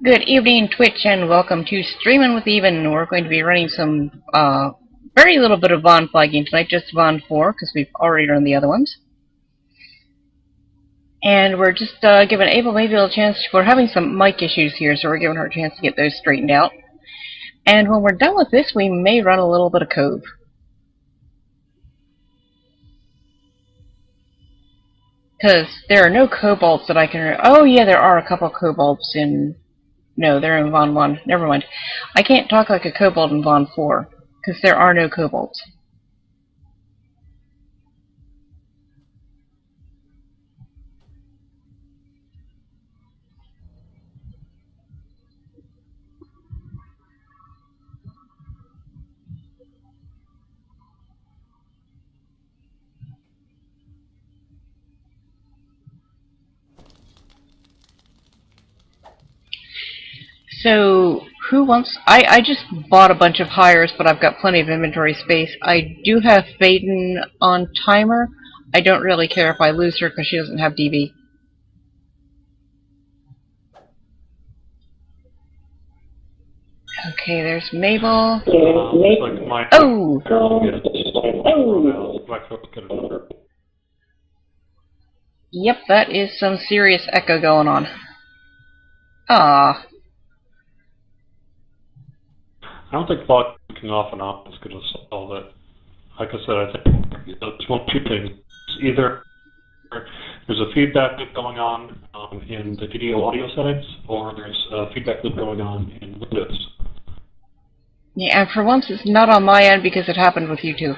Good evening, Twitch, and welcome to Streamin with Even. We're going to be running some, very little bit of VoN flagging tonight, just VoN 4, because we've already run the other ones. And we're just giving Ava maybe a chance. We're having some mic issues here, so we're giving her a chance to get those straightened out. And when we're done with this, we may run a little bit of Cove. Because there are no kobolds that I can... Oh yeah, there are a couple of kobolds in... No, they're in VoN 1. Never mind. I can't talk like a kobold in VoN 4, because there are no kobolds. So, who wants... I just bought a bunch of hires, but I've got plenty of inventory space. I do have VoN on timer. I don't really care if I lose her because she doesn't have DB. Okay, there's Mabel. Oh! Yep, that is some serious echo going on. Ah. I don't think blocking off and on is going to solve it. Like I said, I think it's one of two things. Either there's a feedback loop going on in the video audio settings, or there's a feedback loop going on in Windows. Yeah, and for once it's not on my end because it happened with you two.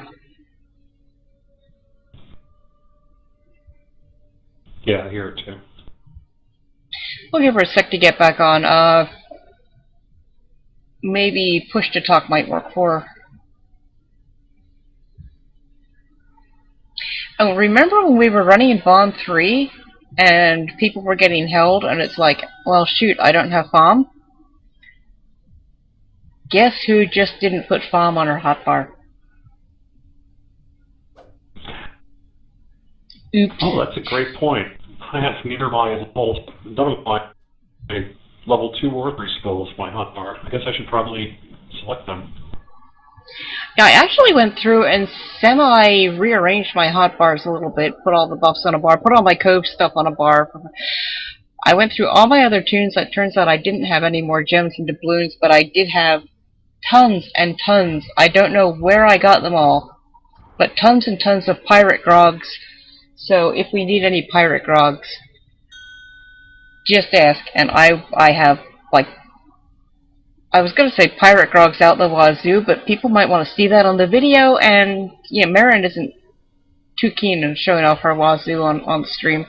Yeah, I hear it too. We'll give her a sec to get back on. Maybe push to talk might work for her. Oh, remember when we were running in VoN 3 and people were getting held and it's like, well shoot, I don't have FOM? Guess who just didn't put FOM on her hotbar? Oops. Oh, that's a great point. I have neither my none of my level 2 or 3 skills my hotbar. I guess I should probably select them. Yeah, I actually went through and semi-rearranged my hotbars a little bit, put all the buffs on a bar, put all my Cove stuff on a bar. I went through all my other tunes. It turns out I didn't have any more gems and doubloons, but I did have tons and tons. I don't know where I got them all, but tons and tons of pirate grogs. So if we need any pirate grogs, just ask, and I have, like, I was going to say pirate grogs out the wazoo, but people might want to see that on the video, and, yeah, Marin isn't too keen on showing off her wazoo on the stream.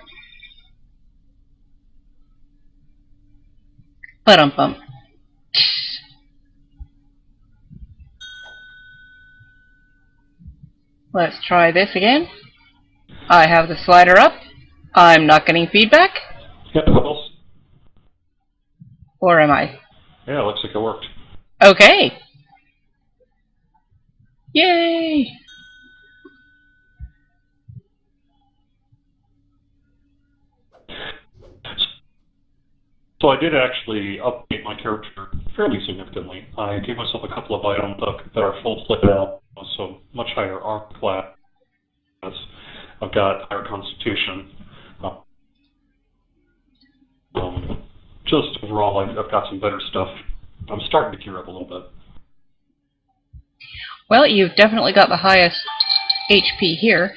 Ba-dum-bum. Let's try this again. I have the slider up. I'm not getting feedback. Yep, Bubbles. Or am I? Yeah, looks like it worked. Okay. Yay! So I did actually update my character fairly significantly. I gave myself a couple of items that are full flip out, so much higher arc class. I've got higher constitution. Just overall, I've got some better stuff. I'm starting to gear up a little bit. Well, you've definitely got the highest HP here.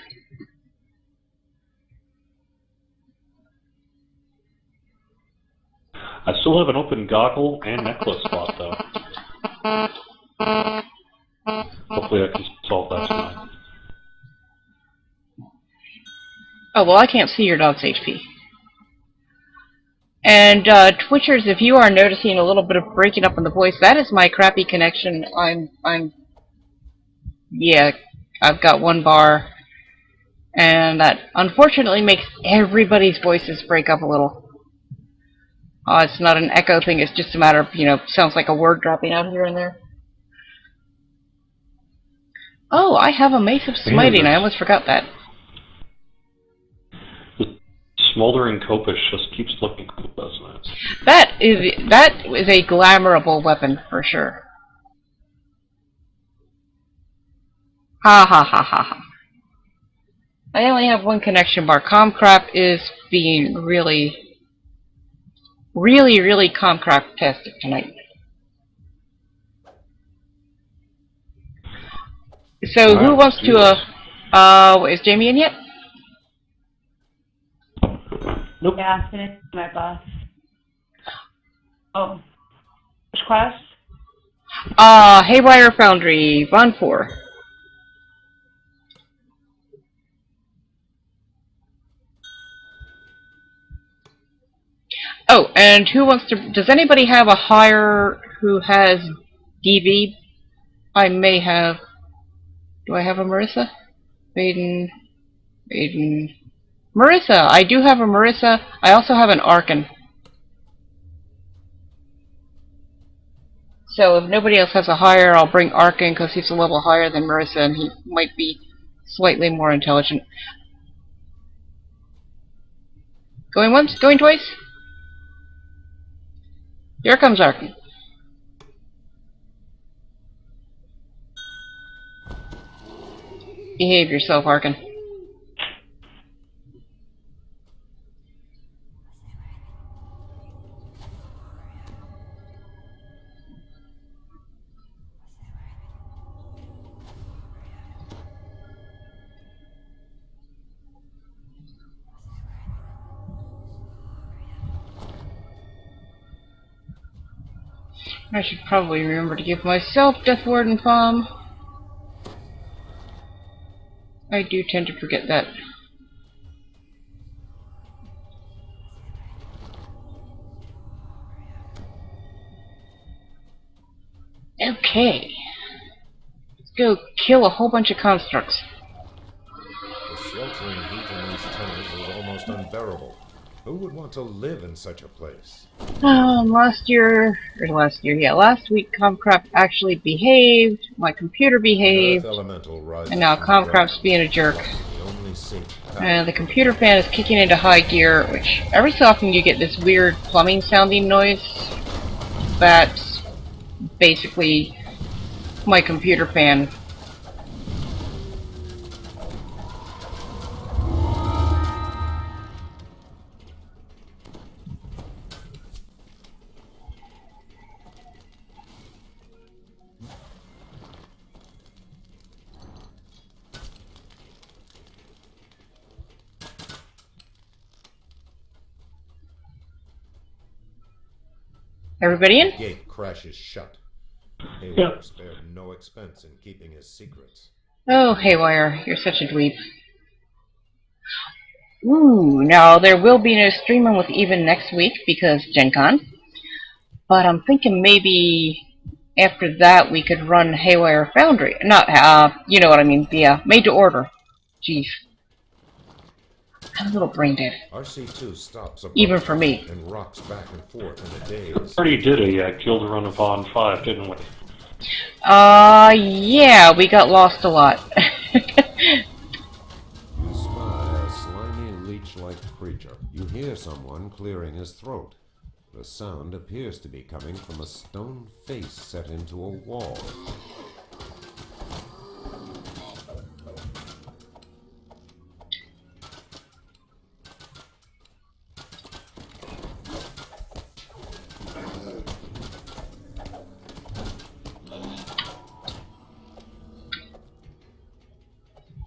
I still have an open goggle and necklace spot, though. Hopefully I can solve that tonight. Oh, well, I can't see your dog's HP. And, Twitchers, if you are noticing a little bit of breaking up in the voice, that is my crappy connection. Yeah, I've got one bar, and that unfortunately makes everybody's voices break up a little. It's not an echo thing, it's just a matter of, you know, sounds like a word dropping out here and there. Oh, I have a Mace of Smiting, I almost forgot that. smoldering Copish just keeps looking cool, doesn't it? That is a glamourable weapon for sure. Ha ha ha ha ha. I only have one connection bar. Comcrap is being really Comcrap-tastic tonight. So who wants to, is Jamie in yet? Nope. Yeah, I finished my boss. Oh. Which class? Haywire Foundry, VoN 4. Oh, and who wants to... Does anybody have a hire who has DV? I may have... Do I have a Marissa? Baden... Marissa! I do have a Marissa. I also have an Arkin. So if nobody else has a hire, I'll bring Arkin because he's a level higher than Marissa and he might be slightly more intelligent. Going once? Going twice? Here comes Arkin. Behave yourself, Arkin. I should probably remember to give myself Death Warden Palm. I do tend to forget that. Okay. Let's go kill a whole bunch of constructs. The sweltering heat in these tunnels is almost unbearable. Who would want to live in such a place? Last week Comcrap actually behaved, my computer behaved, and now Comcrap's being a jerk. And the computer fan is kicking into high gear, which every so often you get this weird plumbing sounding noise. That's basically my computer fan. Everybody in? The gate crashes shut. Haywire Yeah. spared no expense in keeping his secrets. Oh, Haywire, you're such a dweeb. Ooh, now there will be no streaming with Even next week because Gen Con. But I'm thinking maybe after that we could run Haywire Foundry. Not, you know what I mean, the, made to order. Jeez. I'm a little brain dead. RC2 stops above Even for me. and rocks back and forth in a daze. Already did a kill the run of VoN 5, didn't we? Yeah, we got lost a lot. You spy a slimy leech-like creature. You hear someone clearing his throat. The sound appears to be coming from a stone face set into a wall.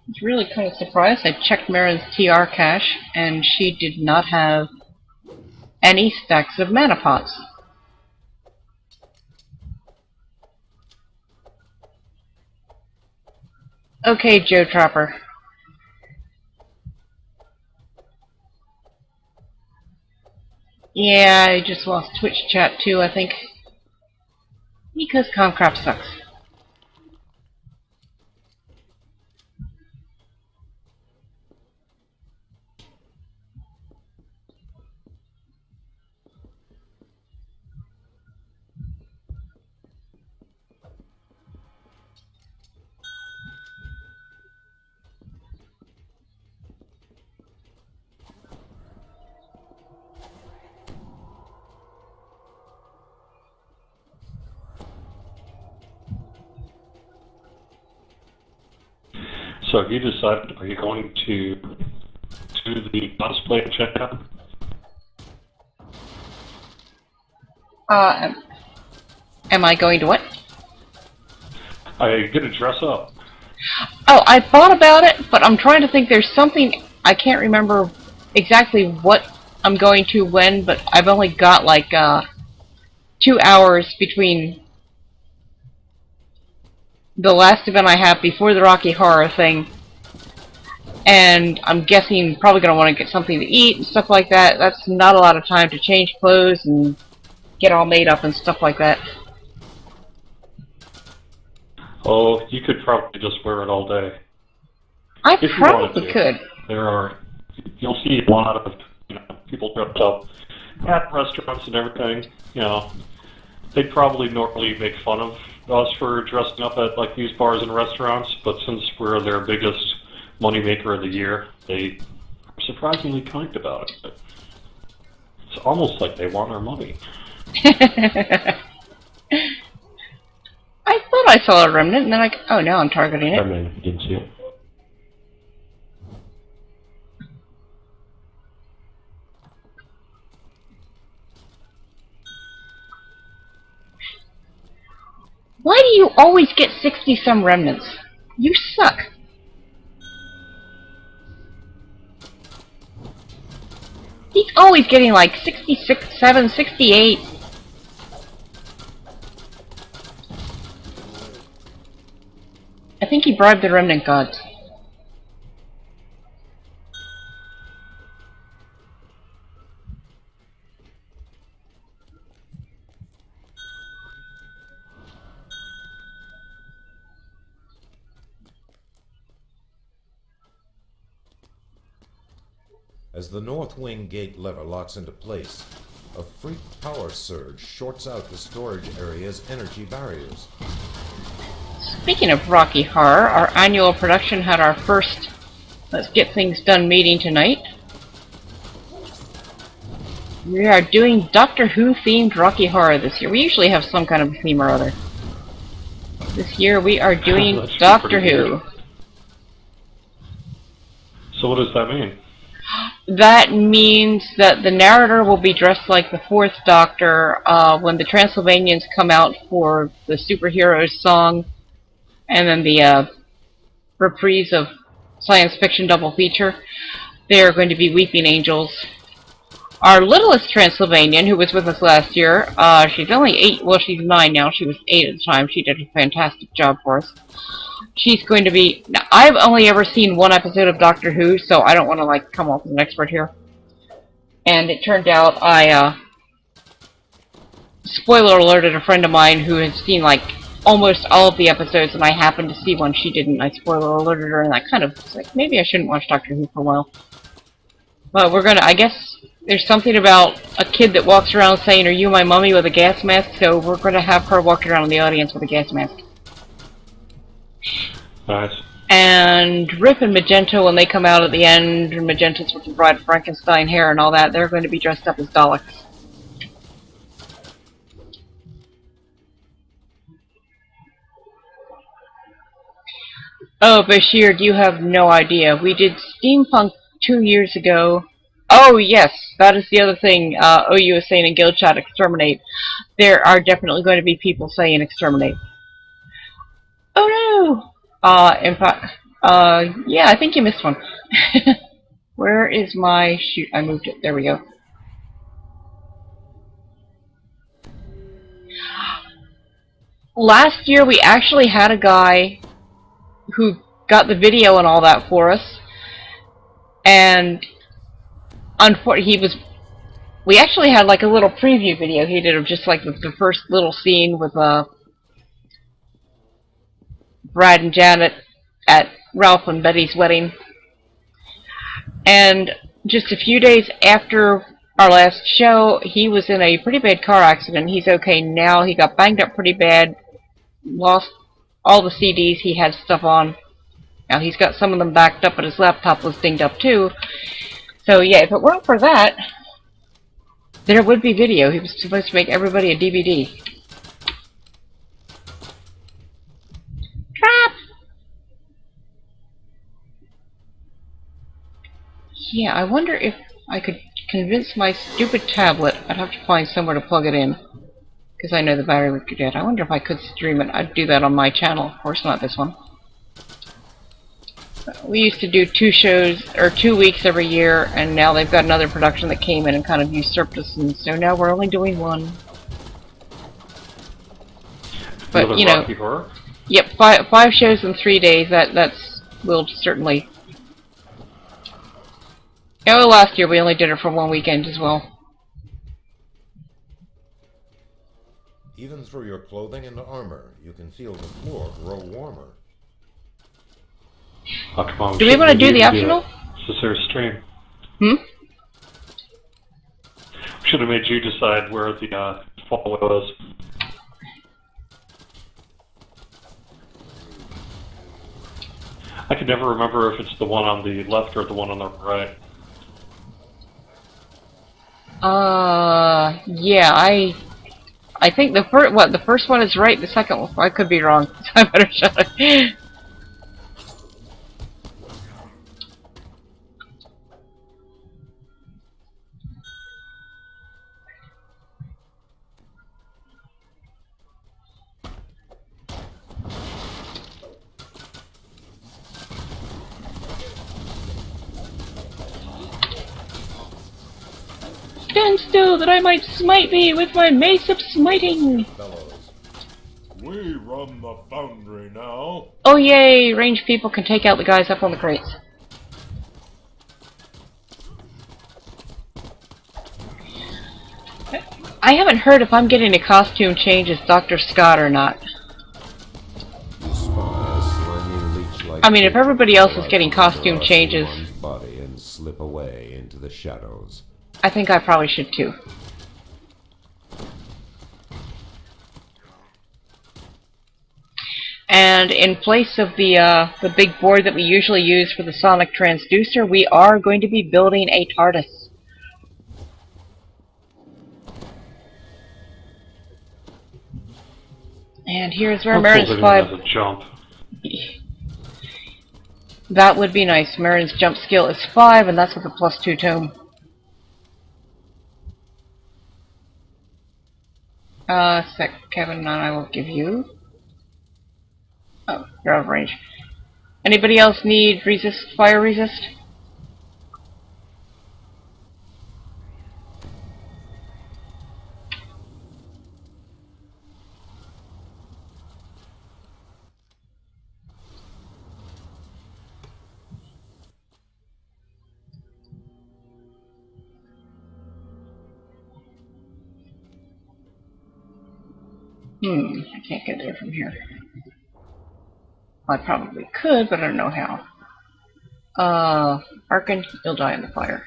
I was really kind of surprised. I checked Marin's TR cache, and she did not have any stacks of mana pots. Okay, Joe Trapper. Yeah, I just lost Twitch chat too, I think. Because Comcrap sucks. So have you decided, are you going to do the cosplay checkup? Am I going to what? I get to dress up. Oh, I thought about it, but I'm trying to think. There's something I can't remember exactly what I'm going to when, but I've only got like 2 hours between the last event I have before the Rocky Horror thing, and I'm guessing probably going to want to get something to eat and stuff like that. That's not a lot of time to change clothes and get all made up and stuff like that. Oh, you could probably just wear it all day. I If you probably wanted to. could. You'll see a lot of, people dressed up at restaurants and everything. They probably normally make fun of us for dressing up at like these bars and restaurants, but since we're their biggest moneymaker of the year, they are surprisingly kind about it. It's almost like they want our money. I thought I saw a remnant, and then oh, now I'm targeting it. I mean, you didn't see it. Why do you always get 60-some remnants? You suck. He's always getting like 66, 7, 68. I think he bribed the remnant gods. As the north wing gate lever locks into place, a freak power surge shorts out the storage area's energy barriers. Speaking of Rocky Horror, our annual production had our first Let's Get Things Done meeting tonight. We are doing Doctor Who themed Rocky Horror this year. We usually have some kind of theme or other. This year we are doing Doctor Who. So what does that mean? That means that the narrator will be dressed like the Fourth Doctor when the Transylvanians come out for the Superheroes song, and then the reprise of science fiction double feature. They are going to be weeping angels. Our littlest Transylvanian, who was with us last year, she's only 8, well she's 9 now, she was 8 at the time, she did a fantastic job for us. She's going to be... Now, I've only ever seen one episode of Doctor Who, so I don't want to, like, come off as an expert here. And it turned out I, spoiler alerted a friend of mine who has seen, like, almost all of the episodes, and I happened to see one she didn't. I spoiler alerted her, and I kind of was like, maybe I shouldn't watch Doctor Who for a while. But we're gonna... I guess there's something about a kid that walks around saying, "Are you my mummy?" with a gas mask, so we're gonna have her walk around in the audience with a gas mask. Nice. And Rip and Magenta, when they come out at the end, Magenta's with the Bride of Frankenstein hair and all that, they're going to be dressed up as Daleks. Oh, Bashir, you have no idea. We did Steampunk 2 years ago. Oh, yes, that is the other thing. OU is saying in Guild Chat, exterminate. There are definitely going to be people saying exterminate. Oh no! In fact, yeah, I think you missed one. Where is my shoot? I moved it. There we go. Last year we actually had a guy who got the video and all that for us, and unfortunately we actually had like a little preview video he did of just like the first little scene with Brad and Janet at Ralph and Betty's wedding. And just a few days after our last show, he was in a pretty bad car accident. He's okay now. He got banged up pretty bad, lost all the CDs he had stuff on. Now he's got some of them backed up, but his laptop was dinged up too. So yeah, if it weren't for that, there would be video. He was supposed to make everybody a DVD. Trap! Yeah, I wonder if I could convince my stupid tablet. I'd have to find somewhere to plug it in, because I know the battery would get dead. I wonder if I could stream it. I'd do that on my channel, of course, not this one. We used to do 2 shows, or 2 weeks every year, and now they've got another production that came in and kind of usurped us, and so now we're only doing 1. But, Another you know, Rocky Horror? yep, 5 shows in 3 days, will certainly... Oh, last year we only did it for 1 weekend as well. Even through your clothing and armor, you can feel the floor grow warmer. Oh, come on, Do we want to do the optional? This is our stream. Hmm? We should have made you decide where the fall was. I can never remember if it's the one on the left or the one on the right. Yeah, I think the first one is right, the second one, I could be wrong, so I better shut it. Stand still, that I might smite thee with my mace of smiting! Fellows, we run the foundry now. Oh yay, ranged people can take out the guys up on the crates. I haven't heard if I'm getting a costume change as Dr. Scott or not. You spy a slimy leech-like I mean, if everybody else is creature getting costume across changes, one's body and slip away into the shadows. I think I probably should too. And in place of the big board that we usually use for the sonic transducer, we are going to be building a TARDIS. And here's where Marin's 5... As a jump. That would be nice. Marin's jump skill is 5, and that's with a +2 tome. Sec, Kevin, and I will give you... Oh, you're out of range. Anybody else need fire resist? I can't get there from here. Well, I probably could, but I don't know how. Arkin, you'll die in the fire.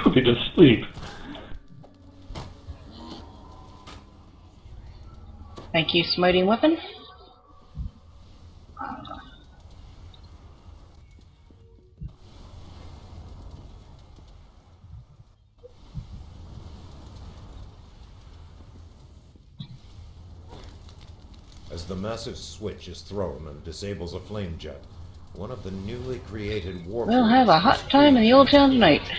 Put me to sleep. Thank you, smiting weapon. As the massive switch is thrown and disables a flame jet, one of the newly created war We'll have a hot time in the old town tonight.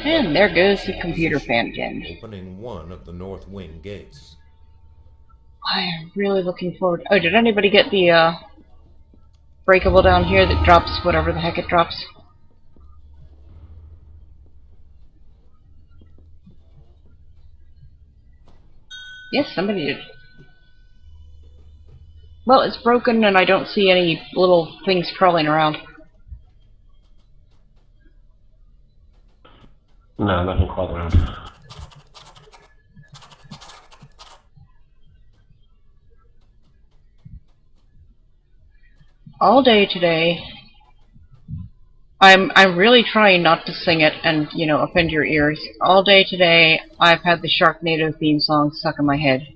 And there goes the computer fan again. opening one of the north wing gates. I am really looking forward. Oh, did anybody get the breakable down here that drops whatever the heck it drops? Yes, somebody did. Well, it's broken and I don't see any little things crawling around. No, nothing crawling around. All day today, I'm really trying not to sing it and, you know, offend your ears. All day today, I've had the Sharknado theme song stuck in my head.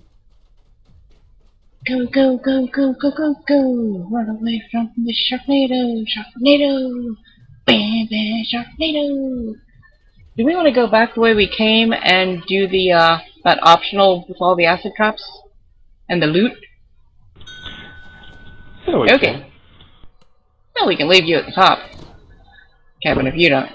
Go, go, go, go, go, go, go! Run away from the Sharknado! Sharknado! Bam, bam, Sharknado! Do we want to go back the way we came and do the, that optional with all the acid traps? And the loot? Yeah, we Okay. can. Well, we can leave you at the top, Kevin, if you don't.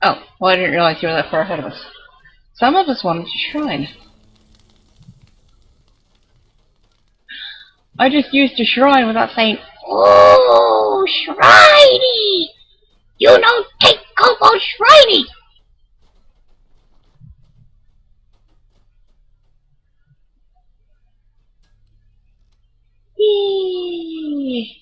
Oh, well, I didn't realize you were that far ahead of us. Some of us wanted to shrine. I just used a shrine without saying, "Oh, shriney! You don't take Kobo shriney!" Eee.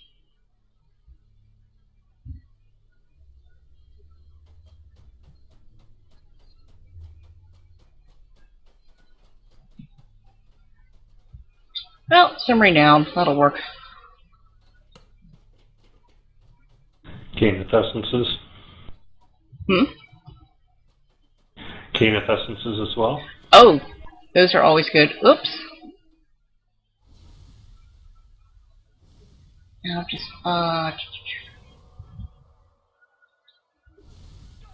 Well, some renown. That'll work. Keeneth essences. Keeneth essences as well. Oh, those are always good. Oops. Now just,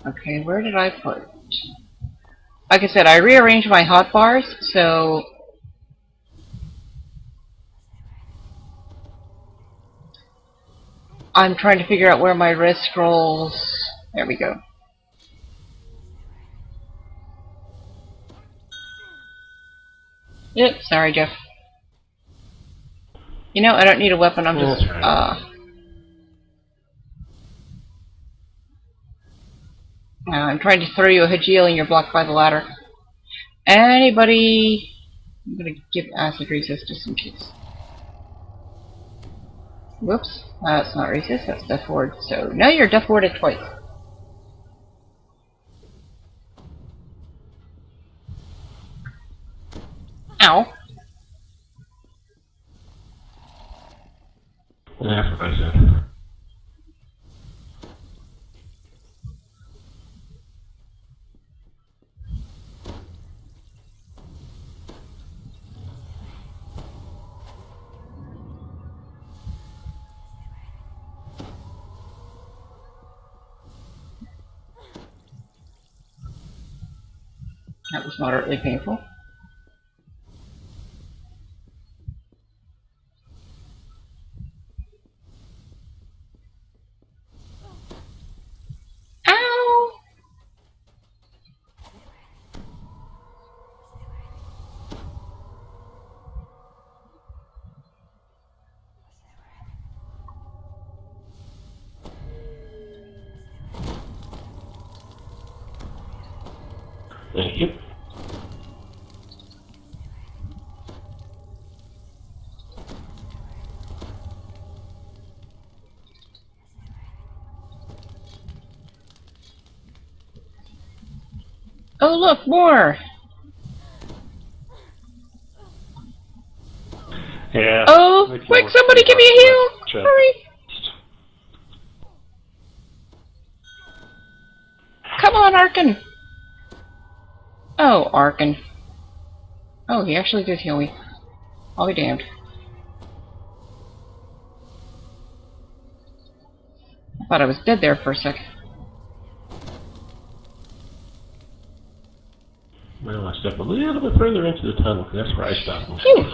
okay, where did I put it? Like I said, I rearranged my hotbars, so I'm trying to figure out where my red scrolls... There we go. Yep, sorry, Jeff. You know, I don't need a weapon, I'm just, I'm trying to throw you a Hajiel and you're blocked by the ladder. Anybody... I'm gonna give acid resist just in case. Whoops, that's not resist, that's death ward. So now you're death warded twice. Ow. Yeah, for myself. That was moderately painful. Ow! Thank you. Oh look, more! Yeah. Oh, we can quick, work somebody through give me a heal! that chest. Hurry! Come on, Arkin! Oh, Arkin. Oh, he actually did heal me. I'll be damned. I thought I was dead there for a sec. Well, I stepped a little bit further into the tunnel, because that's where I stopped. Phew.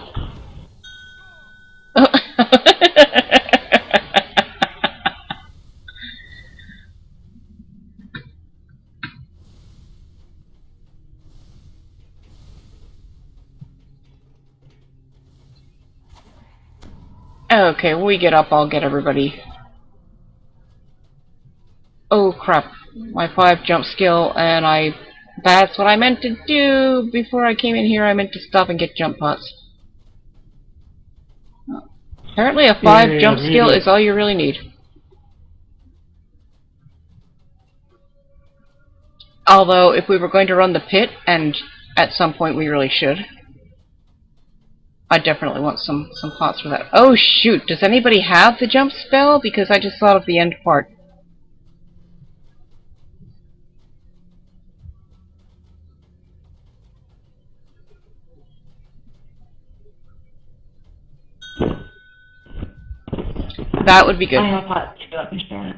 Okay, when we get up, I'll get everybody. Oh crap, my 5 jump skill, and that's what I meant to do before I came in here. I meant to stop and get jump pots. Apparently a 5 Yeah, jump skill maybe. is all you really need. Although, if we were going to run the pit, and at some point we really should, I definitely want some pots for that. Oh shoot, does anybody have the jump spell? Because I just thought of the end part. That would be good. I have a pot too. Let me start.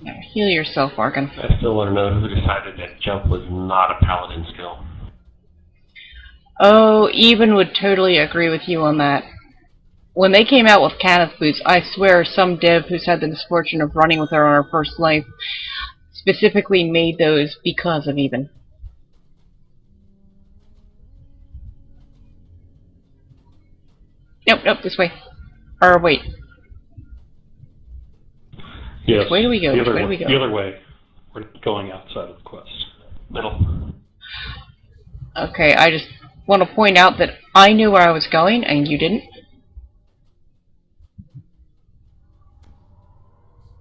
Now, heal yourself, Argon. I still want to know who decided that jump was not a paladin skill. Oh, Even would totally agree with you on that. When they came out with Kenneth boots, I swear some dev who's had the misfortune of running with her on her first life specifically made those because of Even. Nope, this way. Or wait. Yes. Which way do we go? The Which other way do we go? The other way. We're going outside of the quest. Middle. Okay, I just want to point out that I knew where I was going and you didn't.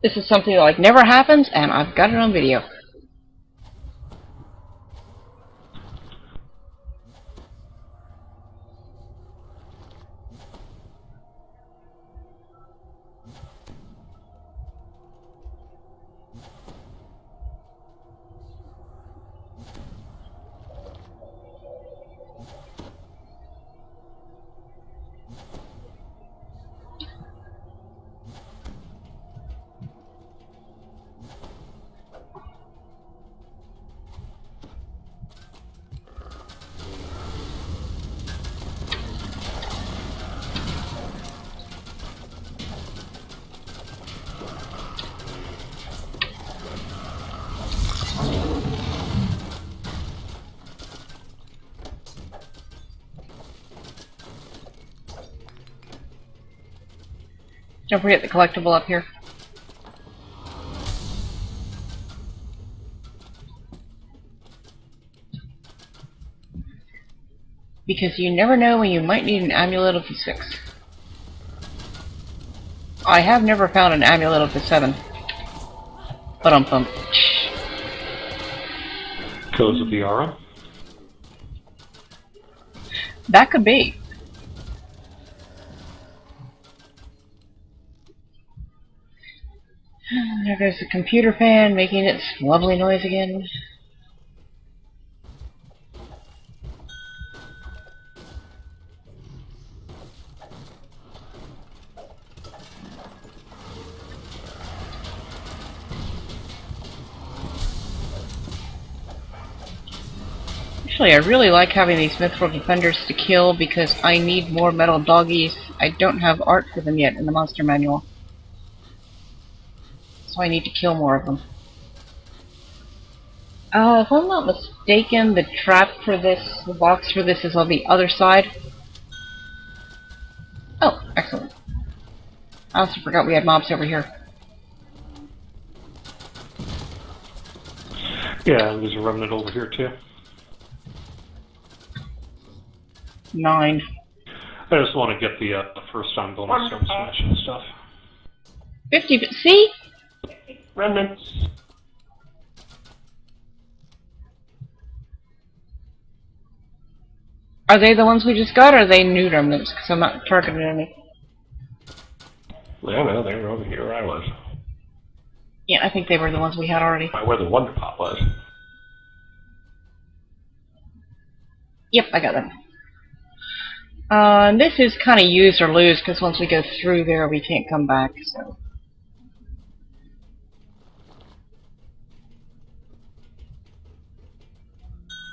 This is something that like never happens, and I've got it on video. Don't forget the collectible up here. Because you never know when you might need an amulet of the 6. I have never found an amulet of the 7. But Because of the aura. that could be. There goes the computer fan making its lovely noise again. Actually, I really like having these Mithril Defenders to kill because I need more metal doggies. I don't have art for them yet in the monster manual. So I need to kill more of them. If I'm not mistaken, the trap for this, the box for this is on the other side. Oh, excellent. I also forgot we had mobs over here. Yeah, there's a remnant over here too. 9. I just want to get the first time bonus from Smash and stuff. 50, see? Remnants. Are they the ones we just got, or are they new remnants? Because I'm not targeting any. Well, no, they were over here where I was. Yeah, I think they were the ones we had already. Where the Wonder Pot was. Yep, I got them. And this is kind of use or lose, because once we go through there, we can't come back, so...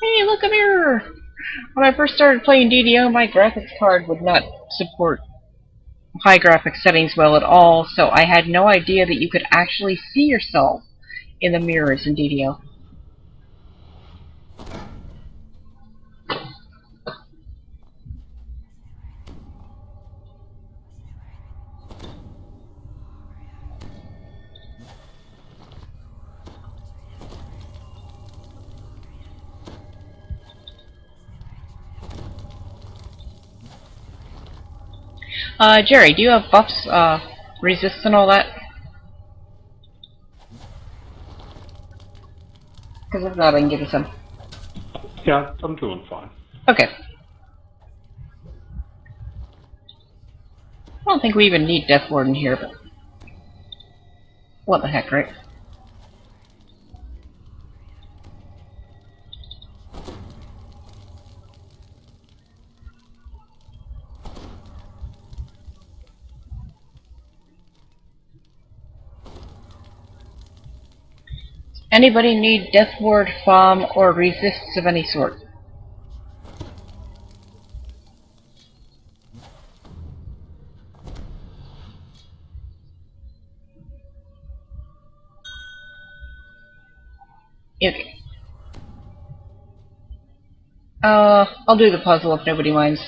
Hey, look, a mirror! When I first started playing DDO, my graphics card would not support high graphics settings well at all, so I had no idea that you could actually see yourself in the mirrors in DDO. Jerry, do you have buffs, resist and all that? Because if not, I can give you some. Yeah, I'm doing fine. Okay. I don't think we even need Death Warden here, but... What the heck, right? Anybody need Death Ward, FOM, or resists of any sort? Okay. I'll do the puzzle if nobody minds.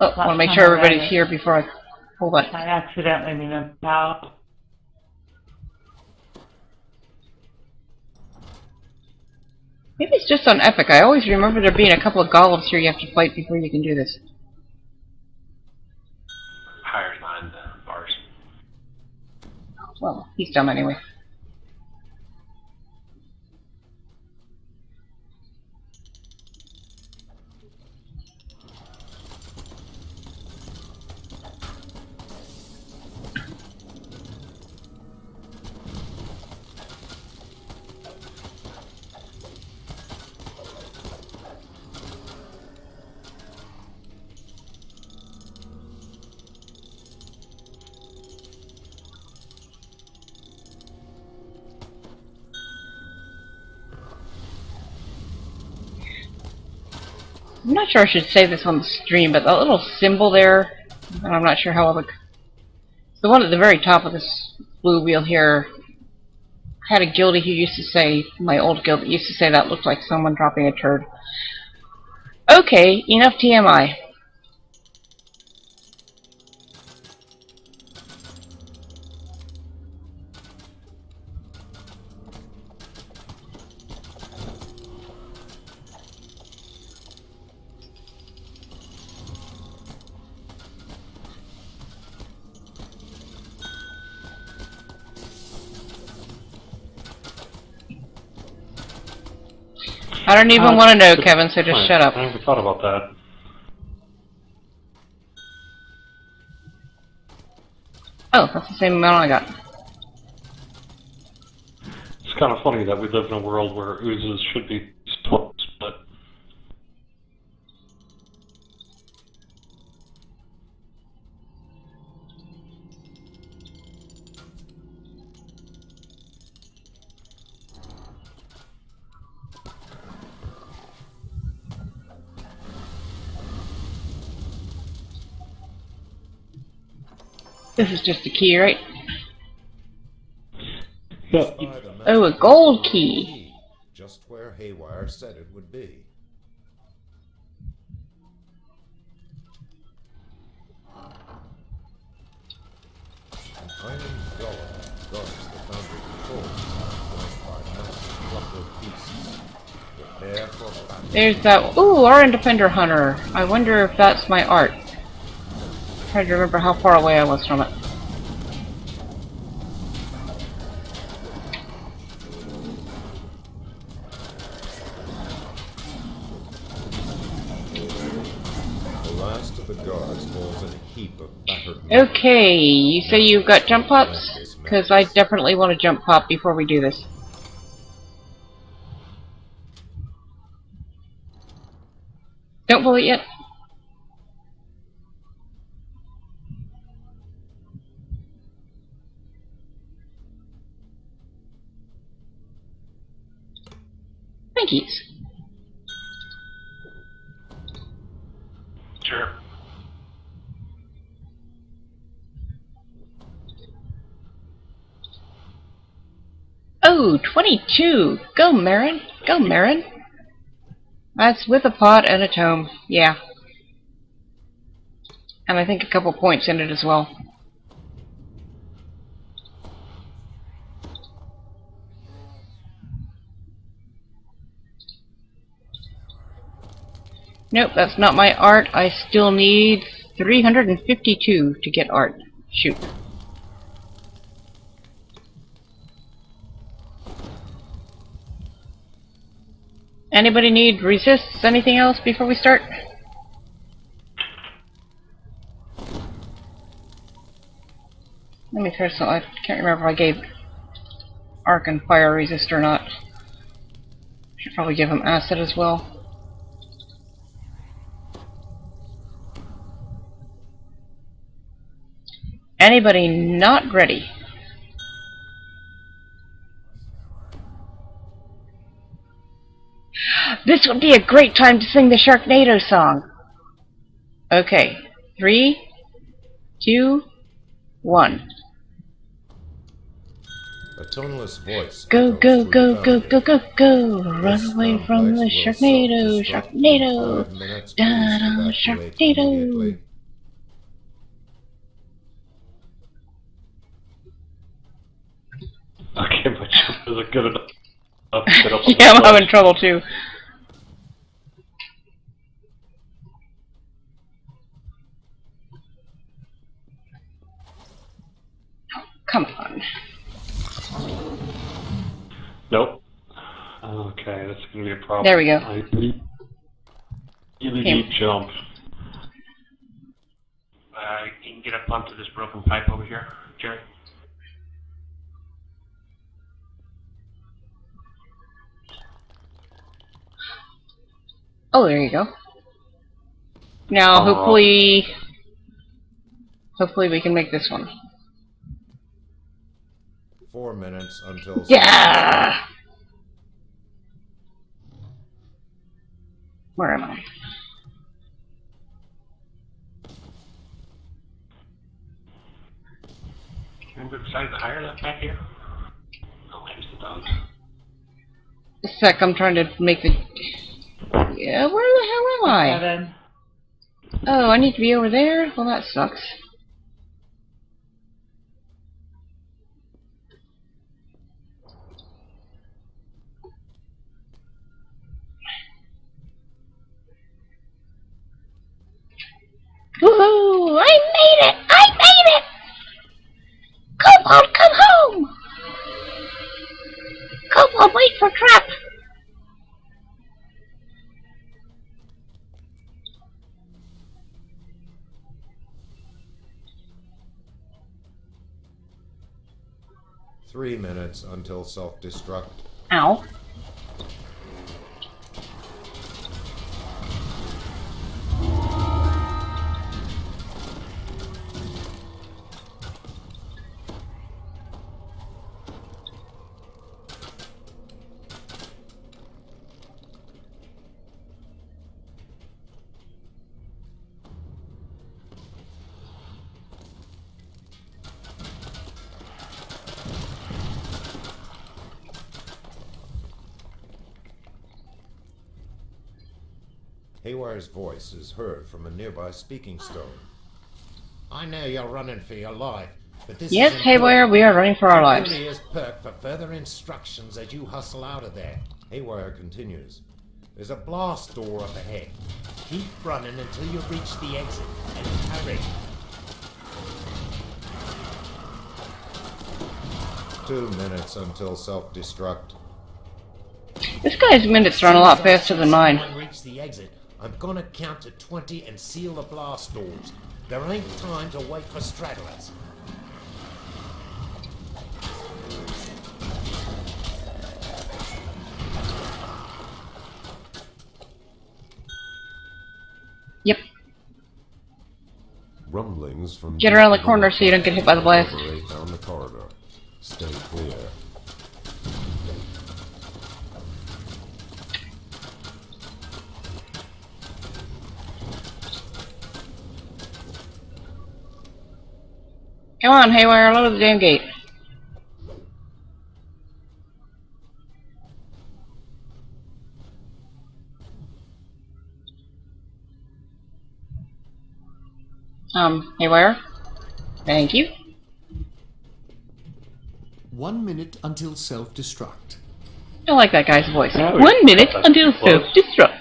Oh, I want to make sure everybody's here before I pull that. I accidentally moved out. Maybe it's just on Epic. I always remember there being a couple of golems here you have to fight before you can do this. Higher line bars. Well, he's dumb anyway. I'm not sure I should say this on the stream, but that little symbol there, and I'm not sure how it looks. The one at the very top of this blue wheel here, I had a guildie who used to say, my old guild, used to say that looked like someone dropping a turd. Okay, enough TMI. I don't even want to know, Kevin, so just shut up. I never thought about that. Oh, that's the same amount I got. It's kind of funny that we live in a world where oozes should be split. This is just a key, right? Yeah. Oh, a gold key. Just where Haywire said it would be. An iron golem guards the foundry controls, flanked by massive clockwork beasts. Prepare for battle. There's that. Ooh, Iron Defender Hunter. I wonder if that's my art. I'm trying to remember how far away I was from it. The last of the guards falls in a heap of battered. Okay, you say you've got jump pops? Because I definitely want to jump pop before we do this. Don't pull it yet. Thank yous. Sure. Oh, 22! Go, Marin! Go, Marin! That's with a pot and a tome. Yeah. And I think a couple points in it as well. Nope, that's not my art. I still need 352 to get art. Shoot. Anybody need resists? Anything else before we start? Let me try something. I can't remember if I gave arc and fire resist or not. Should probably give him acid as well. Anybody not ready? This would be a great time to sing the Sharknado song. Okay, 3, 2, 1. A toneless voice. Go, echoes go, through go, the go, foundry. go, go, go! Run This away from the complex will Sharknado, self-destruct in Sharknado! 5 minutes. Da-da, Please evacuate Sharknado. immediately. Okay, my jump isn't good enough to get up on Yeah, I'm the having trouble too. Oh, come on. Nope. Okay, that's gonna be a problem. There we go. I really need jump. You can get up onto this broken pipe over here, Jerry. Oh, there you go. Now, hopefully we can make this one. 4 minutes until. Yeah! Where am I? Remember decided to hire that back here? Oh, here's the dog. A sec, I'm trying to make the... Yeah, where the hell am I? 7. Oh, I need to be over there? Well, that sucks. Woohoo! I made it! I made it! Come on, come home! Come on, wait for trap! Three minutes until self-destruct. Ow. Haywire's voice is heard from a nearby speaking stone. I know you're running for your life, but this Yes, is Haywire, we are running for our lives. Your ears perk for further instructions as you hustle out of there. Haywire continues. There's a blast door up ahead. Keep running until you reach the exit, and hurry. 2 minutes until self-destruct. This guy's minutes run a lot faster than mine. When reach the exit, I'm gonna count to 20 and seal the blast doors. There ain't time to wait for stragglers. Yep. Rumblings from Get around the corner so you don't get hit by the blast. reverberate down the corridor. Stay clear. Come on, Haywire, lower the damn gate. Haywire? Thank you. 1 minute until self-destruct. I like that guy's voice. Yeah, 1 minute that's until close. self-destruct.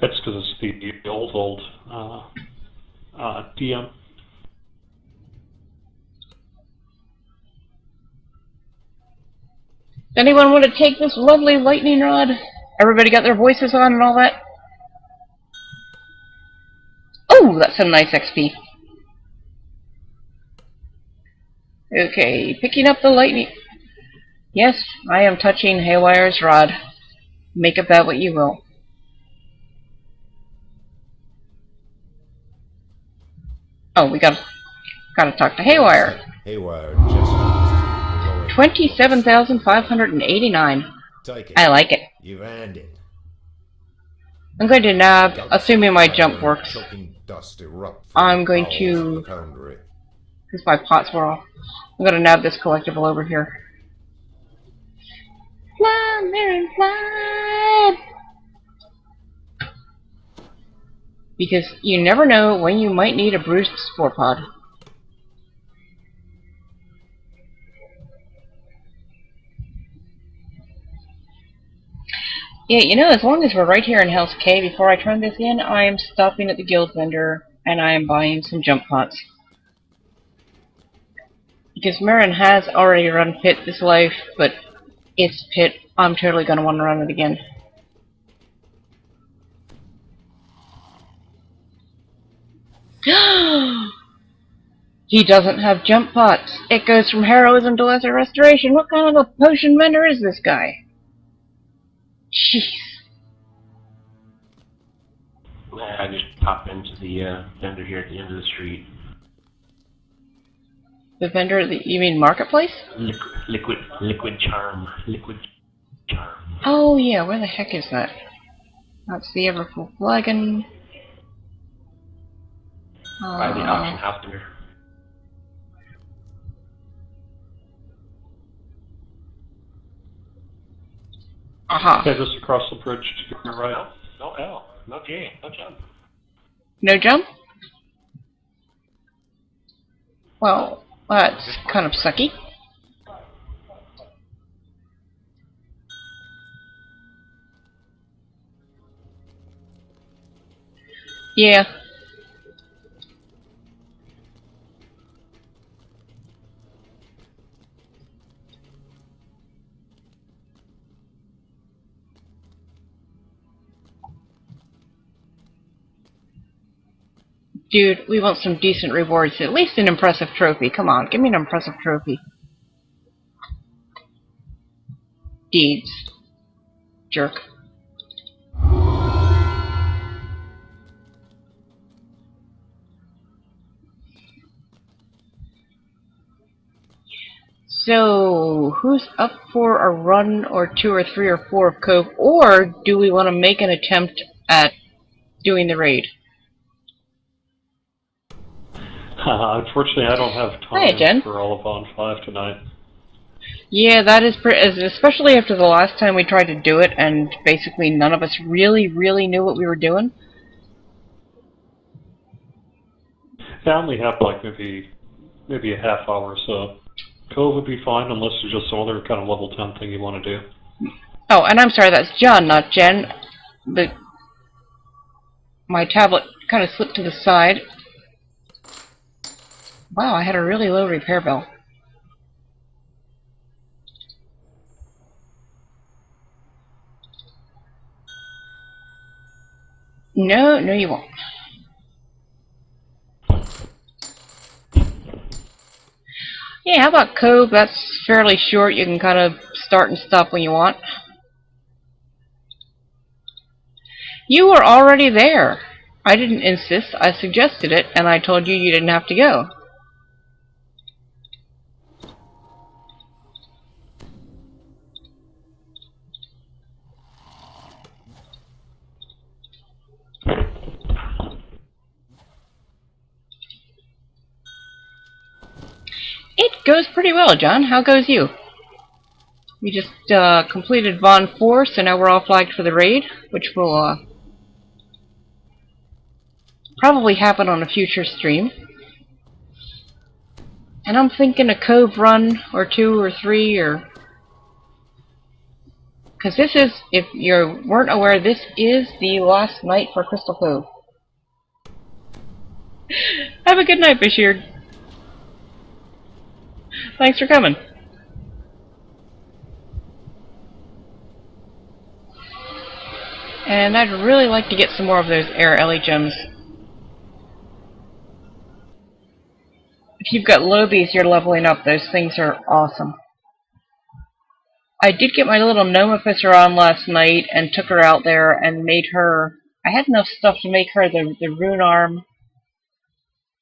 That's because it's the old DM. Does anyone want to take this lovely lightning rod? Everybody got their voices on and all that? Oh, that's some nice XP. Okay, picking up the lightning. Yes, I am touching Haywire's rod. Make of that what you will. Oh, we gotta talk to Haywire. Haywire just 27,589. take it. I like it. You've earned it. I'm going to nab, assuming my jump works. Choking dust erupt from I'm the going bowels to, of the foundry. because my pots were off. I'm going to nab this collectible over here. Fly, Mary, fly! Because you never know when you might need a bruised spore pod. Yeah, you know, as long as we're right here in Hell's Cave, before I turn this in, I am stopping at the guild vendor and I am buying some jump pots. Because Marin has already run Pit this life, but it's Pit. I'm totally going to want to run it again. He doesn't have jump pots. It goes from heroism to lesser restoration. What kind of a potion vendor is this guy? Jeez. I just popped into the vendor here at the end of the street. The vendor, you mean marketplace? Liquid charm. Liquid charm. Oh yeah, where the heck is that? That's the Everfull Flagon. By the auction house there. Aha. Okay, just across the bridge to your right. No L. No J. No jump. No jump? Well, that's kind of sucky. Yeah. Dude, we want some decent rewards. At least an impressive trophy. Come on, give me an impressive trophy. Deeds. Jerk. So, who's up for a run or 2 or 3 or 4 of Cove? Or do we want to make an attempt at doing the raid? Unfortunately, I don't have Hiya, Jen. time for all of VoN 5 tonight. Yeah, that is especially after the last time we tried to do it and basically none of us really knew what we were doing. Yeah, I only have like maybe a half hour or so. Cove would be fine unless there's just some other kind of level 10 thing you want to do. Oh, and I'm sorry, that's John, not Jen. My tablet kind of slipped to the side. Wow, I had a really low repair bill. No, you won't. Yeah, how about Cove? That's fairly short. You can kind of start and stop when you want. You were already there. I didn't insist. I suggested it, and I told you didn't have to go. It goes pretty well, John. How goes you? We just completed VoN 4, so now we're all flagged for the raid, which will probably happen on a future stream. And I'm thinking a Cove run, or 2 or 3, or... Because this is, if you weren't aware, this is the last night for Crystal Cove. Have a good night, Bashir. Thanks for coming. And I'd really like to get some more of those Air Ellie gems. If you've got lobies you're leveling up, those things are awesome. I did get my little gnome officer on last night and took her out there and made her... I had enough stuff to make her the rune arm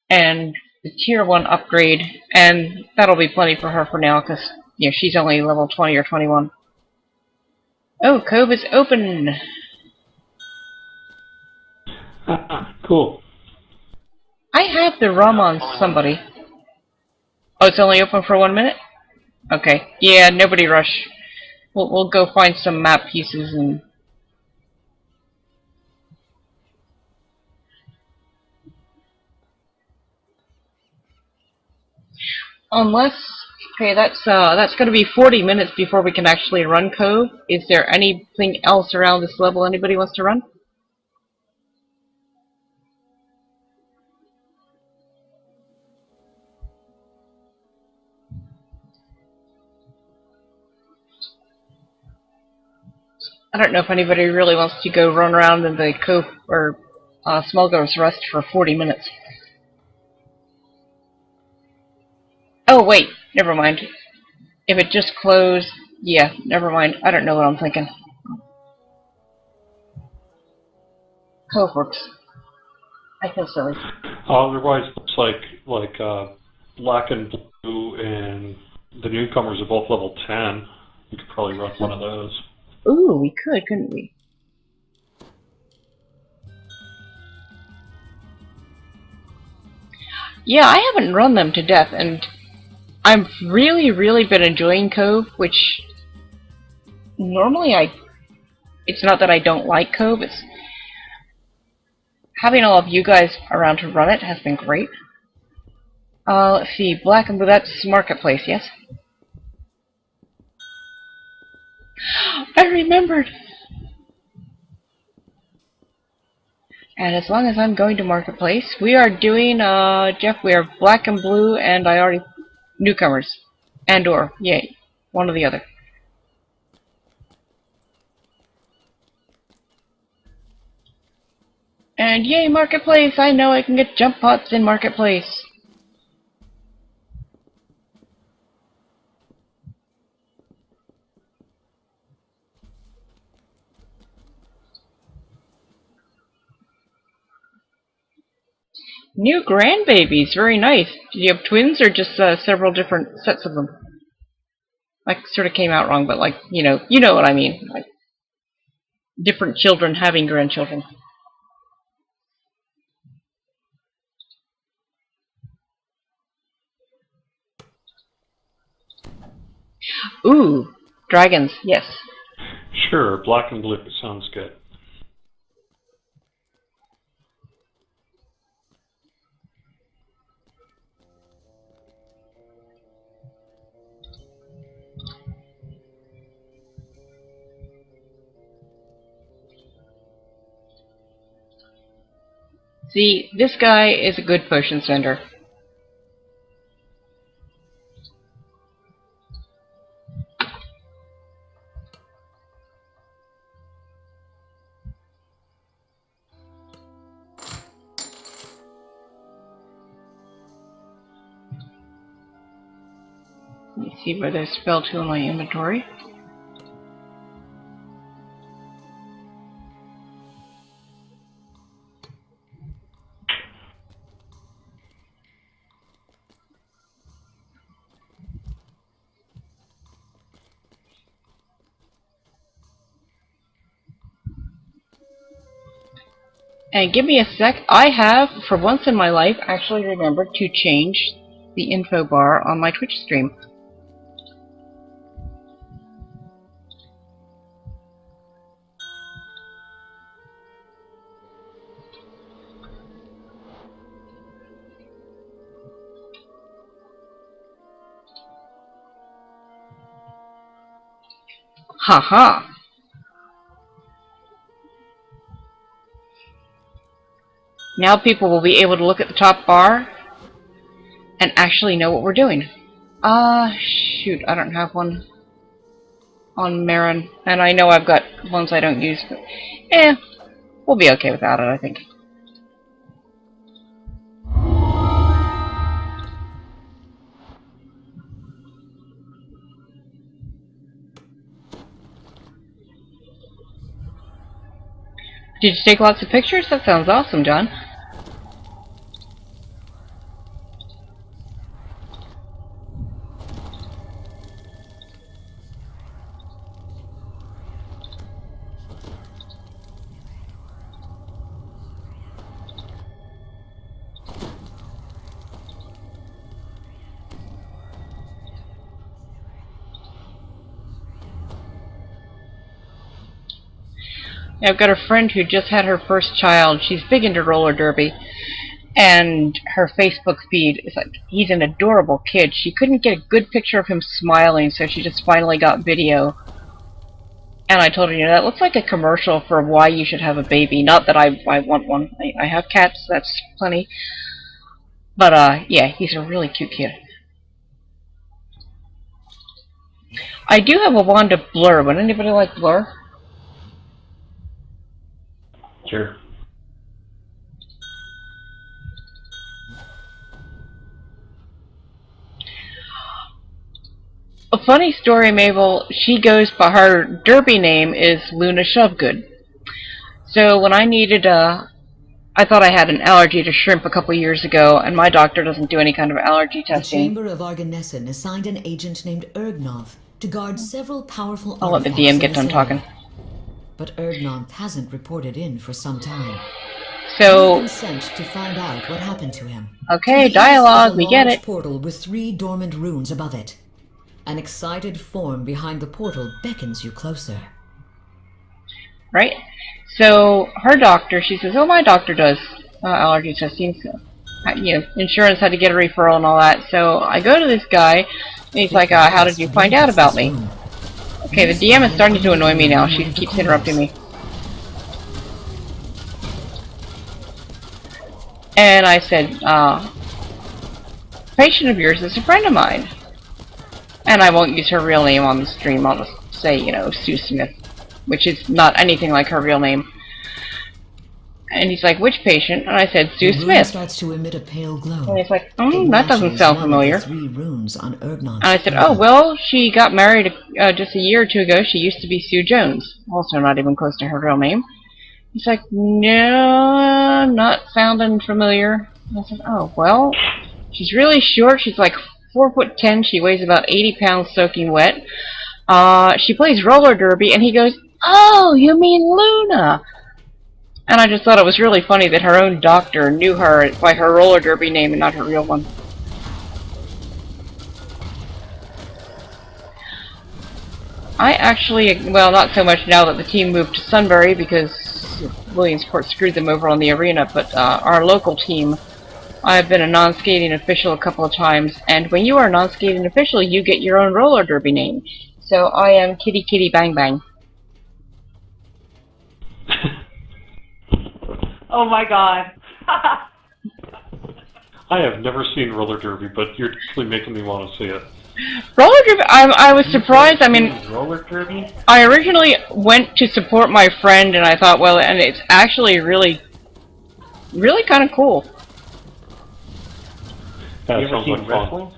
and the tier 1 upgrade, and that'll be plenty for her for now, because you know, she's only level 20 or 21. Oh, Cove is open! Cool. I have the rum on somebody. Oh, it's only open for 1 minute? Okay. Yeah, nobody rush. We'll go find some map pieces and... Unless... Okay, that's going to be 40 minutes before we can actually run Cove. Is there anything else around this level anybody wants to run? I don't know if anybody really wants to go run around in the Cove or Smallgo's Rest for 40 minutes. Oh wait, never mind. If it just closed, yeah, never mind. I don't know what I'm thinking. Cove works. I feel silly. Otherwise, it looks like Black and Blue and the newcomers are both level 10. You could probably run one of those. Ooh, we could, couldn't we? Yeah, I haven't run them to death, and I've really been enjoying Cove, which normally it's not that I don't like Cove, it's having all of you guys around to run it has been great. Let's see, Black and Blue, that's Marketplace, yes? I remembered! And as long as I'm going to Marketplace, we are doing, Jeff, we are Black and Blue, and I already... newcomers. And/or, yay. One or the other. And yay, Marketplace! I know I can get jump pots in Marketplace! New grandbabies, very nice. Do you have twins or just several different sets of them? Like, sort of came out wrong, but like, you know what I mean. Like, different children having grandchildren. Ooh, dragons, yes. Sure, Black and Blue sounds good. See, this guy is a good potion sender. Let me see where there's spell 2 in my inventory. And give me a sec, I have, for once in my life, actually remembered to change the info bar on my Twitch stream. Haha! Now people will be able to look at the top bar and actually know what we're doing. Shoot, I don't have one on Marin, and I know I've got ones I don't use, but we'll be okay without it, I think. Did you take lots of pictures? That sounds awesome, John. I've got a friend who just had her first child. She's big into roller derby, and her Facebook feed is like, he's an adorable kid. She couldn't get a good picture of him smiling, so she just finally got video. And I told her, you know, that looks like a commercial for why you should have a baby. Not that I want one. I have cats, that's plenty. But, yeah, he's a really cute kid. I do have a wand of blur. Would anybody like blur? Sure. A funny story, Mabel, she goes by her derby name is Luna Shovegood. So when I needed, I thought I had an allergy to shrimp a couple years ago, and my doctor doesn't do any kind of allergy The testing. Chamber of Arganessen assigned an agent named Ergnov to guard several powerful I'll let the artifacts DM in get this done area. talking. But Ergnov hasn't reported in for some time. So, We've been sent to find out what happened to him. okay, To the east dialogue, is a we get large it. portal with 3 dormant runes above it. An excited form behind the portal beckons you closer. Right? So, her doctor, she says, oh, my doctor does allergy testing. So, you know, insurance had to get a referral and all that. So, I go to this guy, and he's like, how did you find out about me? Okay, the DM is starting to annoy me now. She keeps interrupting me. And I said, a patient of yours is a friend of mine. And I won't use her real name on the stream. I'll just say, you know, Sue Smith, which is not anything like her real name. And he's like, which patient? And I said, Sue The rune Smith. starts to emit a pale glow. And he's like, It that doesn't matches sound one of familiar. the 3 runes on Ergnov's And I said, portal. oh, well, she got married just a year or two ago. She used to be Sue Jones. Also not even close to her real name. He's like, no, not sounding familiar. And I said, oh, well, she's really short. She's like 4'10". She weighs about 80 pounds soaking wet. She plays roller derby. And he goes, oh, you mean Luna. And I just thought it was really funny that her own doctor knew her by her roller derby name and not her real one. I actually, well, not so much now that the team moved to Sunbury because Williamsport screwed them over on the arena, but our local team, I've been a non-skating official a couple of times, and when you are a non-skating official, you get your own roller derby name. So I am Kitty Kitty Bang Bang. Oh my god. I have never seen roller derby, but you're actually making me want to see it. Roller derby, I was surprised. I mean, Roller derby? I originally went to support my friend, and I thought, well, and it's actually really kind of cool. That You ever sounds seen like fun. wrestling?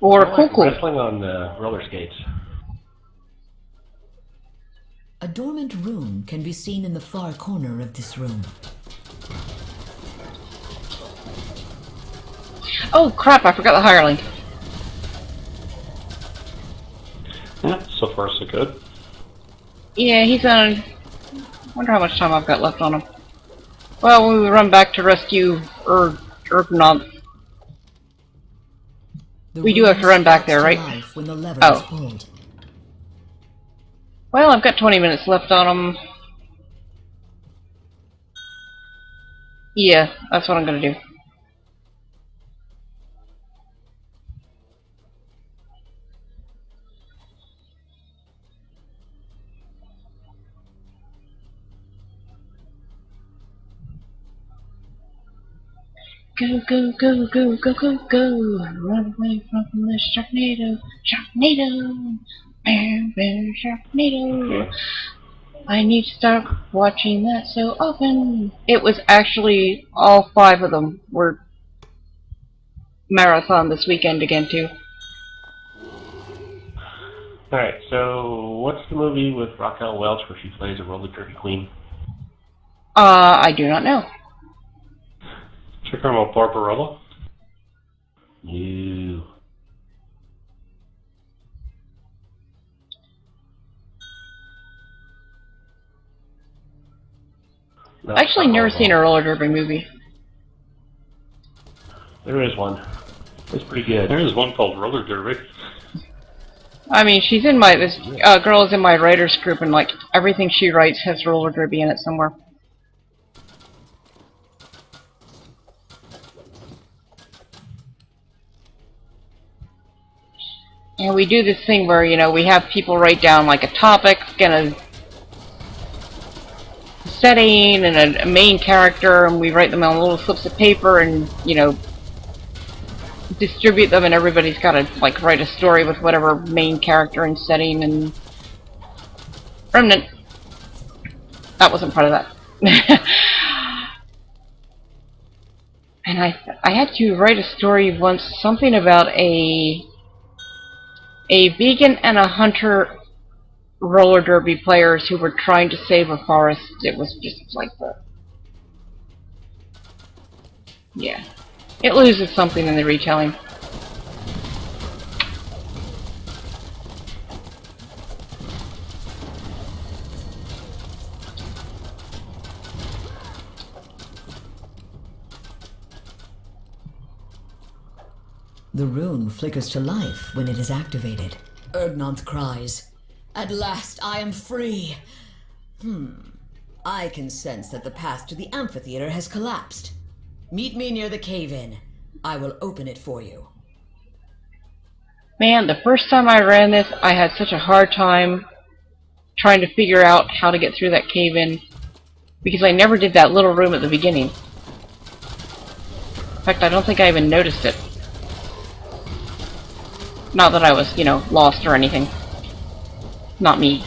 Or I like cool. wrestling on roller skates. A dormant rune can be seen in the far corner of this room. Oh crap! I forgot the hireling. Yeah, so far so good. Yeah, he's on. Wonder how much time I've got left on him. Well, we run back to rescue Ergnov. The We do have to rune run back sparks there, to right? life when the lever Oh. is pulled. Well, I've got 20 minutes left on him. Yeah, that's what I'm gonna do. Go, go, go, go, go, go, go. Run away from the Sharknado. Sharknado. Bear, bear, Sharknado. I need to start watching that so often. It was actually all 5 of them were marathon this weekend again too. Alright, so what's the movie with Raquel Welch where she plays a roller derby queen? I do not know. Check her out, Barbarella. No. No, Actually, never seen a roller derby movie. There is one. It's pretty good. There is one called Roller Derby. I mean, she's in my this girl is in my writers group, and like everything she writes has roller derby in it somewhere. And we do this thing where, you know, we have people write down like a topic and a setting and a main character, and we write them on little slips of paper and, you know, distribute them, and everybody's got to like write a story with whatever main character and setting. And Remnant, that wasn't part of that. And I had to write a story once, something about a vegan and a hunter roller derby players who were trying to save a forest. It was just like the... yeah. It loses something in the retelling. The rune flickers to life when it is activated. Erdnonth cries, "At last I am free!" I can sense that the path to the amphitheater has collapsed. Meet me near the cave-in. I will open it for you. Man, the first time I ran this, I had such a hard time trying to figure out how to get through that cave-in, because I never did that little room at the beginning. In fact, I don't think I even noticed it. Not that I was, you know, lost or anything. Not me.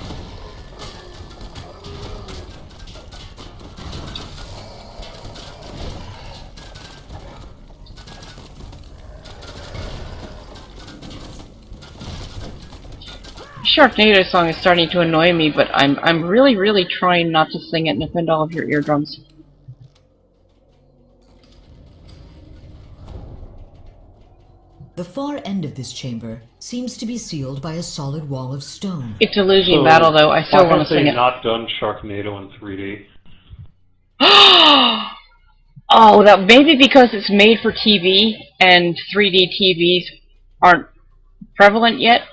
Sharknado song is starting to annoy me, but I'm really trying not to sing it and offend all of your eardrums. The far end of this chamber seems to be sealed by a solid wall of stone. It's a losing battle, though. I still want to sing it. Not done Sharknado in 3D. Oh, that maybe because it's made for TV and 3D TVs aren't prevalent yet.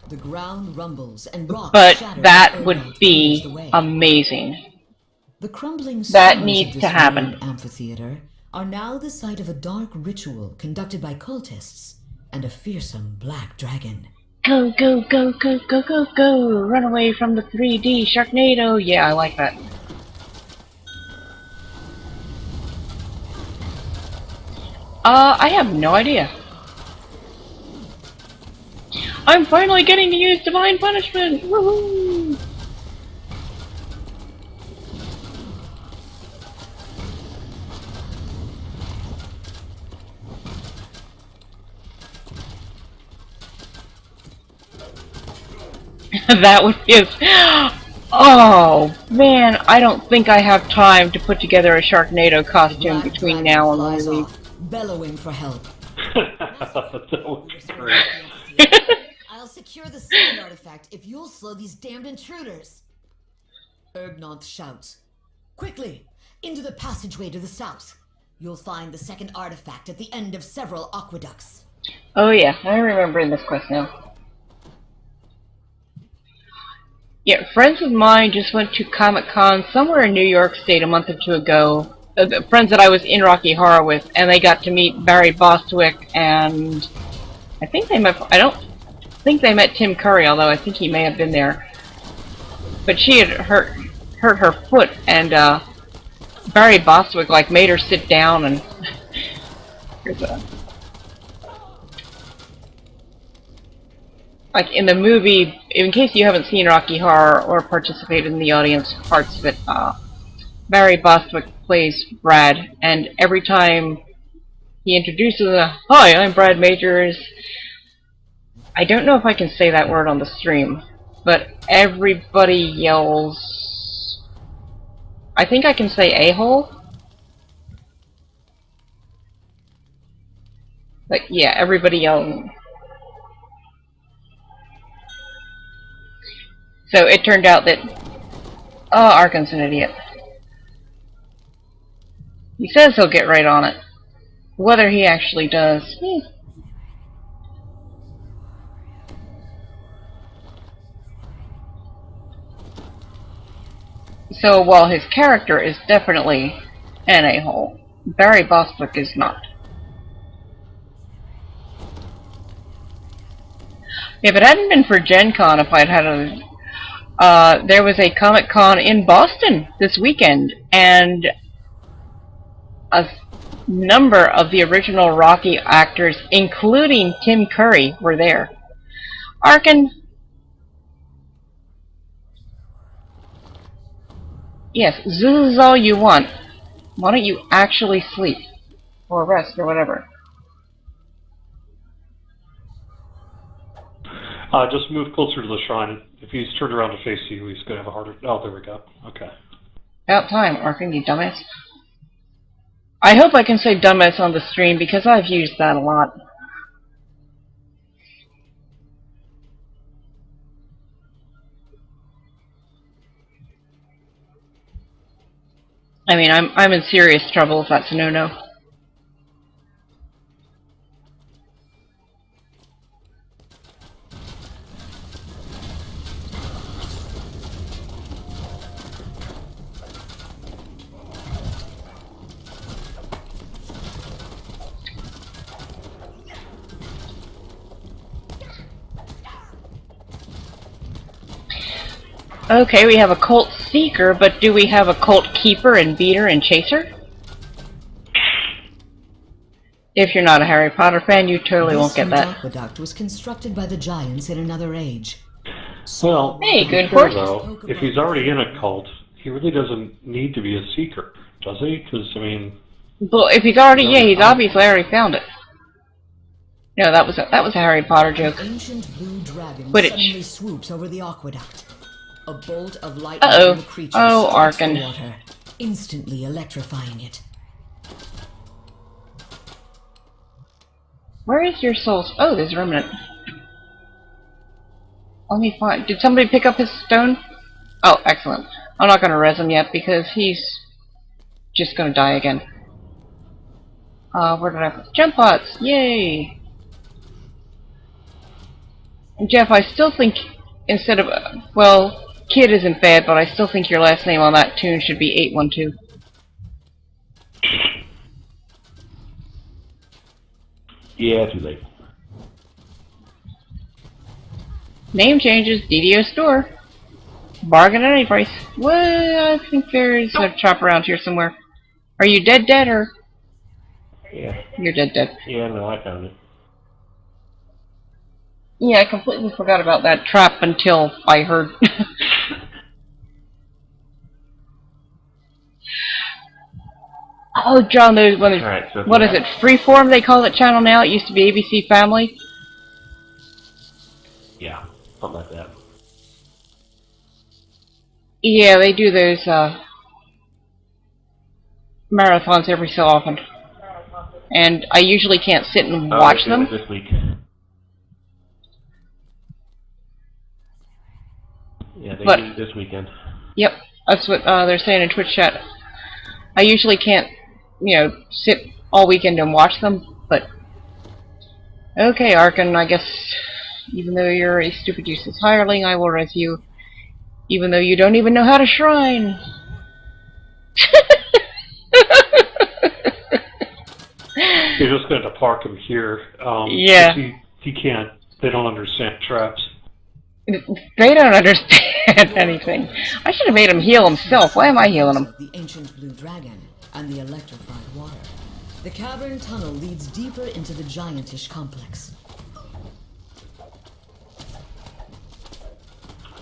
The ground rumbles and rocks But shatter that as would Erdnonth be clears the way. amazing. The crumbling That stones needs of this to happen. ruined amphitheater are now the site of a dark ritual conducted by cultists and a fearsome black dragon. Go, go, go, go, go, go, go! Run away from the 3D Sharknado! Yeah, I like that. I have no idea. I'm finally getting to use Divine Punishment! Woohoo! That was just... oh, man, I don't think I have time to put together a Sharknado costume Black between dragon now and flies when we... off, bellowing for help. That would be great. I'll secure the second artifact if you'll slow these damned intruders. Erdnonth shouts, "Quickly, into the passageway to the south. You'll find the second artifact at the end of several aqueducts." Oh yeah, I remember this quest now. Yeah, friends of mine just went to Comic-Con somewhere in New York State a month or two ago. The friends that I was in Rocky Horror with, and they got to meet Barry Bostwick, and I think they met... I don't think they met Tim Curry, although I think he may have been there. But she had hurt her foot, and Barry Bostwick like made her sit down and Here's a... Like in the movie, in case you haven't seen Rocky Horror or participated in the audience parts of it, Barry Bostwick plays Brad, and every time he introduces "Hi, I'm Brad Majors," I don't know if I can say that word on the stream, but everybody yells... I think I can say a-hole? But yeah, everybody yells. So it turned out that... Oh, Arkan's an idiot. He says he'll get right on it. Whether he actually does... So while his character is definitely an a-hole, Barry Bostwick is not. If it hadn't been for Gen Con, if I'd had a... there was a Comic Con in Boston this weekend, and a number of the original Rocky actors, including Tim Curry, were there. Arkan... Yes, zzz all you want. Why don't you actually sleep? Or rest, or whatever. Just move closer to the shrine. If he's turned around to face you, he's going to have a harder... Oh, there we go. Okay. About time, Arkan, you dumbass. I hope I can say dumbass on the stream, because I've used that a lot. I mean, I'm in serious trouble if that's a no-no. Okay, we have a cult seeker, but do we have a cult keeper and beater and chaser? If you're not a Harry Potter fan, you totally won't get that. This aqueduct was constructed by the giants in another age. Well, Hey, good fair, horse. though, if he's already in a cult, he really doesn't need to be a seeker, does he? Because, I mean... Well, if he's already, yeah, he's obviously already found it. No, that was a Harry Potter joke. The ancient blue dragon Quidditch. suddenly swoops over the aqueduct. A bolt of light Uh-oh. from the creature Oh, strikes the Arkan. water, instantly electrifying it. Where is your soul? Oh, there's a remnant. Let me find... Did somebody pick up his stone? Oh, excellent. I'm not going to res him yet because he's just going to die again. Where did I put... Jump pots! Yay! And Jeff, I still think instead of... well, Kid isn't bad, but I still think your last name on that tune should be 812. Yeah, too late. Name changes, DDO store. Bargain at any price. Well, I think there's a chop around here somewhere. Are you dead or? Yeah. You're dead. Yeah, no, I found it. Yeah, I completely forgot about that trap until I heard. Oh, John, there's one. Alright, so What is it? Freeform, they call it channel now. It used to be ABC Family. Yeah, something like that. Yeah, they do those marathons every so often, and I usually can't sit and watch they're doing them. it this week. Yeah, they But- do it this weekend. Yep, that's what they're saying in Twitch chat. I usually can't, sit all weekend and watch them, but... Okay, Arkan, I guess, even though you're a stupid useless hireling, I will res you, even though you don't even know how to shrine. You're just going to park him here. Yeah. He can't. They don't understand traps. They don't understand anything. I should have made him heal himself. Why am I healing him? The ancient blue dragon and the electrified water. The cavern tunnel leads deeper into the giantish complex.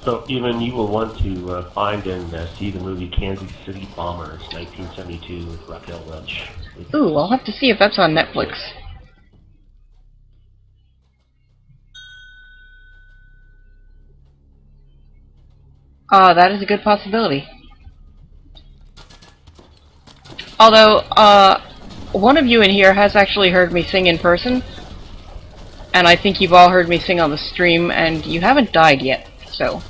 So, even you will want to find and see the movie Kansas City Bombers, 1972, with Raquel Welch. Ooh, I'll have to see if that's on Netflix. That is a good possibility. Although, one of you in here has actually heard me sing in person, and I think you've all heard me sing on the stream, and you haven't died yet, so...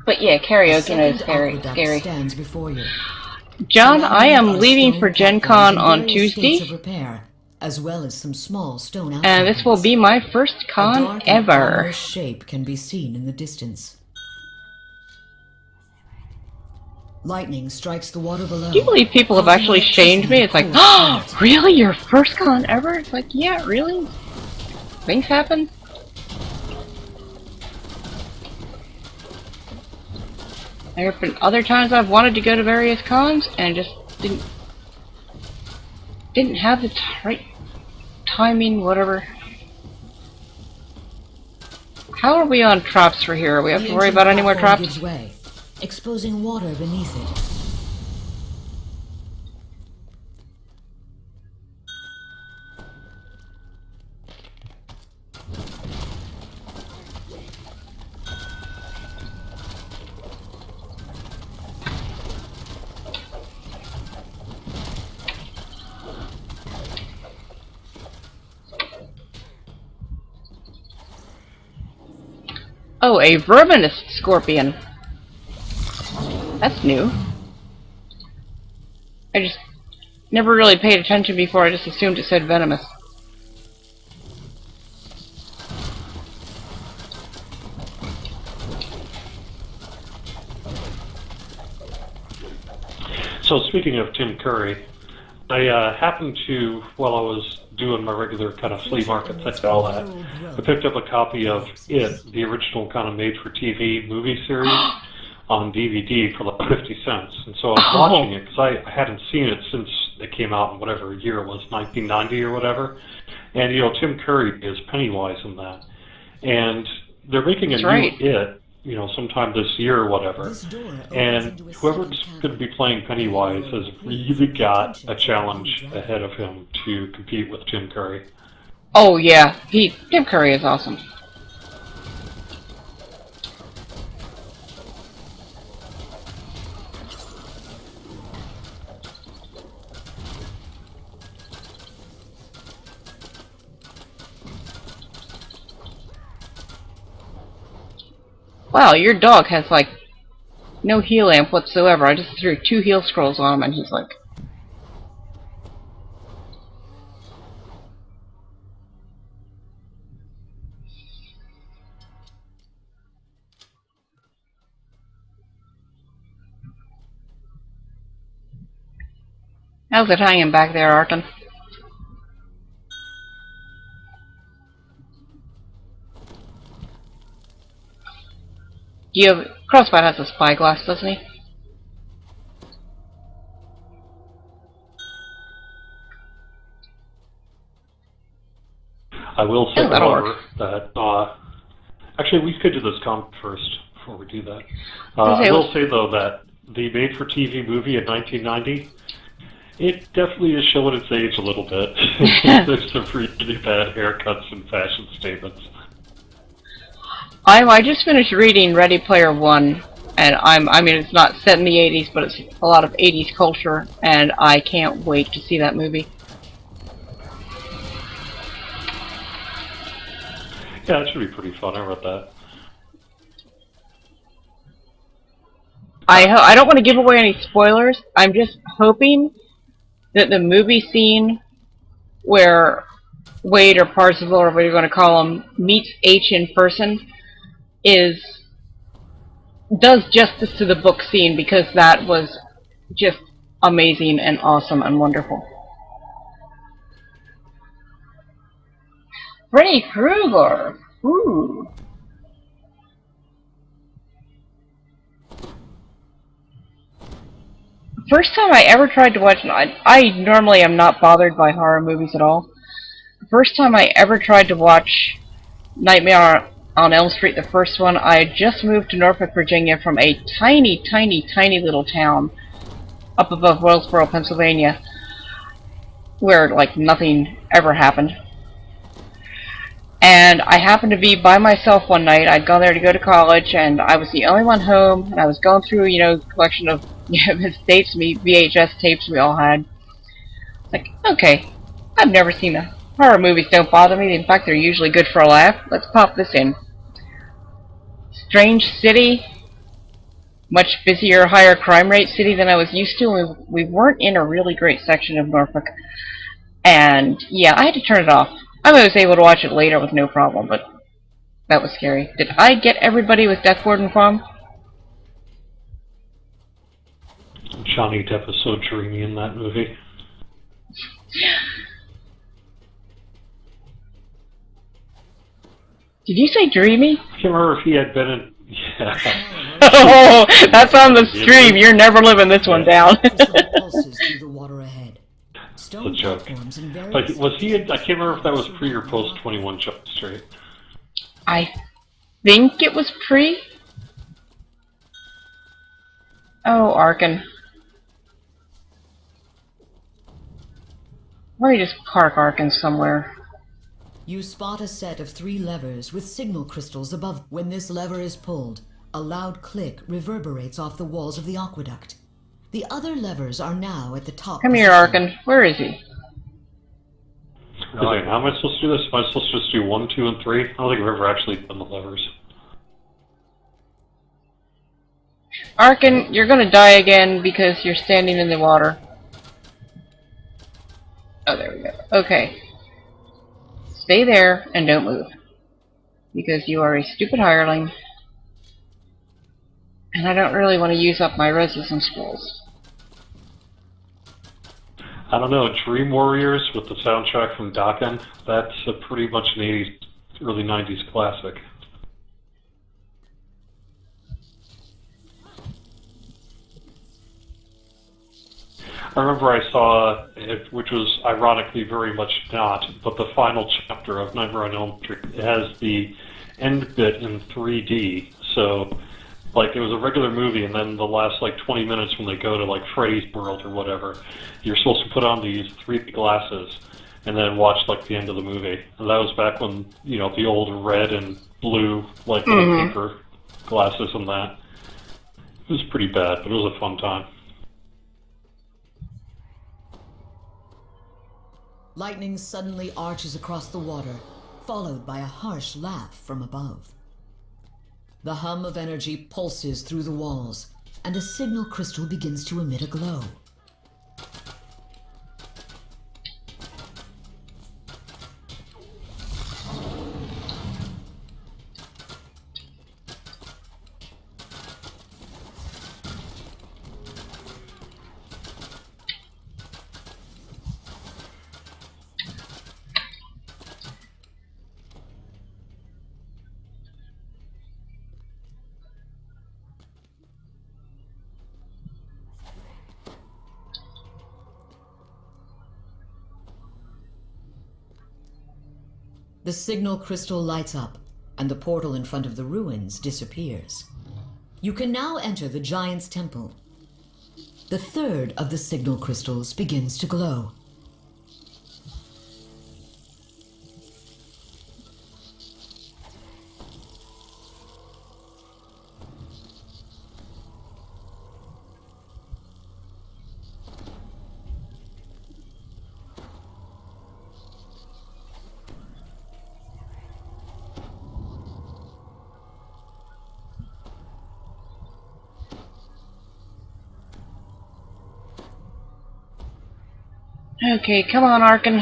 But yeah, karaoke is very scary. Stands before you. John, I am leaving for Gen Con on Tuesday, Repair, as well as some small stone and this will be my first con ever. A shape can be seen in the distance. Lightning strikes the water below. Do you believe people have actually shamed me? It's like, oh, really? Your first con ever? It's like, yeah, really? Things happen. There have been other times I've wanted to go to various cons and just didn't have the right timing, whatever. How are we on traps for here? We have to worry about any more traps? Gives way, exposing water beneath it. Oh, a verminous scorpion. That's new. I just never really paid attention before, I just assumed it said venomous. So speaking of Tim Curry, I happened to, while I was doing my regular kind of flea market thing and all that, I picked up a copy of It, the original kind of made-for-TV movie series, on DVD for like 50 cents. And so I was watching it, because I hadn't seen it since it came out in whatever year it was, 1990 or whatever. And, you know, Tim Curry is Pennywise in that. And they're making a new It, you know, sometime this year or whatever. And whoever's going to be playing Pennywise has really got a challenge ahead of him to compete with Tim Curry. Oh yeah, Tim Curry is awesome. Wow, your dog has like no heal amp whatsoever. I just threw 2 heal scrolls on him and he's like... How's it hanging back there, Arton? Crossbite has a spyglass, doesn't he? I will say, however, that actually we could do this comment first before we do that. I will say though that the made-for-TV movie in 1990, it definitely is showing its age a little bit. There's some really bad haircuts and fashion statements. I just finished reading Ready Player One, and I mean, it's not set in the 80s, but it's a lot of 80s culture, and I can't wait to see that movie. Yeah, it should be pretty fun. I read that. I don't want to give away any spoilers. I'm just hoping that the movie scene where Wade or Parzival, or whatever you're going to call him, meets H in person does justice to the book scene, because that was just amazing and awesome and wonderful. Freddy Krueger! Ooh. First time I ever tried to watch, I normally am not bothered by horror movies at all. The first time I ever tried to watch Nightmare on Elm Street, the first one, I had just moved to Norfolk, Virginia from a tiny, tiny, tiny little town up above Wellsboro, Pennsylvania, where, like, nothing ever happened. And I happened to be by myself one night. I'd gone there to go to college, and I was the only one home, and I was going through, you know, a collection of tapes, VHS tapes we all had. Like, okay, I've never seen a horror movies, don't bother me. In fact, they're usually good for a laugh. Let's pop this in. Strange city, much busier, higher crime rate city than I was used to. We weren't in a really great section of Norfolk. And, yeah, I had to turn it off. I was able to watch it later with no problem, but that was scary. Did I get everybody with Death Warden Prom? Johnny Depp is so dreamy in that movie. Did you say dreamy? I can't remember if he had been in... Yeah. Oh, that's on the stream. You're never living this one down. Pulses through the water ahead. Stone It's a joke. platforms in various Like, was he in... I can't remember if that was pre or post 21 Jump Street. I think it was pre. Oh, Arkin. Let me just park Arkin somewhere. You spot a set of 3 levers with signal crystals above. When this lever is pulled, a loud click reverberates off the walls of the aqueduct. The other levers are now at the top. Come here, Arkin. Where is he? Okay, how am I supposed to do this? Am I supposed to just do 1, 2, and 3? I don't think I've ever actually done the levers. Arkin, you're gonna die again because you're standing in the water. Oh, there we go. Okay. Stay there and don't move. Because you are a stupid hireling. And I don't really want to use up my resistance scrolls. I don't know, Dream Warriors with the soundtrack from Dokken, that's a pretty much an 80s, early 90s classic. I remember I saw it, which was ironically very much not, but the final chapter of Nightmare on Elm Street, it has the end bit in 3D, so like it was a regular movie, and then the last like 20 minutes when they go to like Freddy's World or whatever, you're supposed to put on these 3D glasses and then watch like the end of the movie. And that was back when, you know, the old red and blue like paper glasses and that. It was pretty bad, but it was a fun time. Lightning suddenly arches across the water, followed by a harsh laugh from above. The hum of energy pulses through the walls, and a signal crystal begins to emit a glow. The signal crystal lights up, and the portal in front of the ruins disappears. You can now enter the Giant's Temple. The third of the signal crystals begins to glow. Okay, come on, Arkin.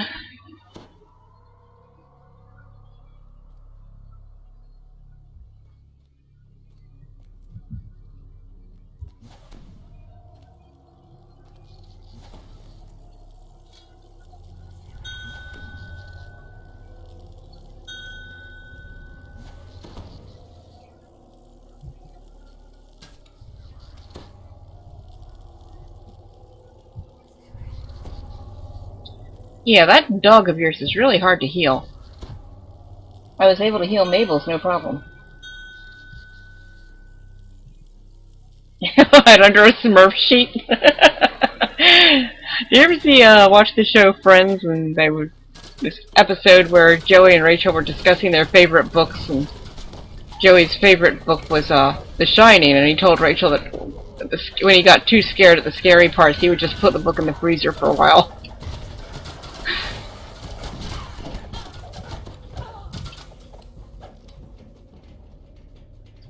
Yeah, that dog of yours is really hard to heal. I was able to heal Mabel's, no problem. Hide under a Smurf sheet. You ever see, watch the show Friends, and they would, this episode where Joey and Rachel were discussing their favorite books, and Joey's favorite book was, The Shining, and he told Rachel that when he got too scared at the scary parts, he would just put the book in the freezer for a while.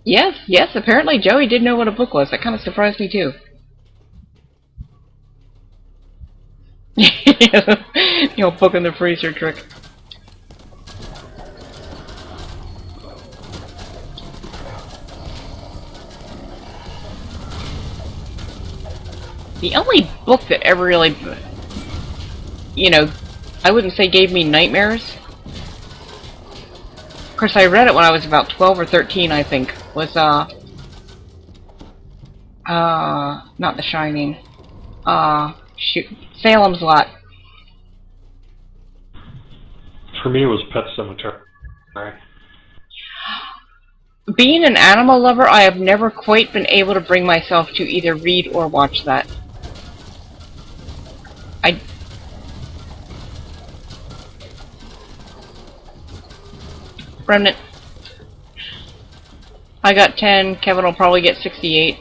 Yes, apparently Joey did know what a book was. That kind of surprised me too. You know, book in the freezer trick. The only book that ever really, you know, I wouldn't say gave me nightmares. Of course, I read it when I was about 12 or 13, I think. Was, not The Shining. Shoot. Salem's Lot. For me, it was Pet Sematary. Being an animal lover, I have never quite been able to bring myself to either read or watch that. Remnant. I got 10, Kevin will probably get 68.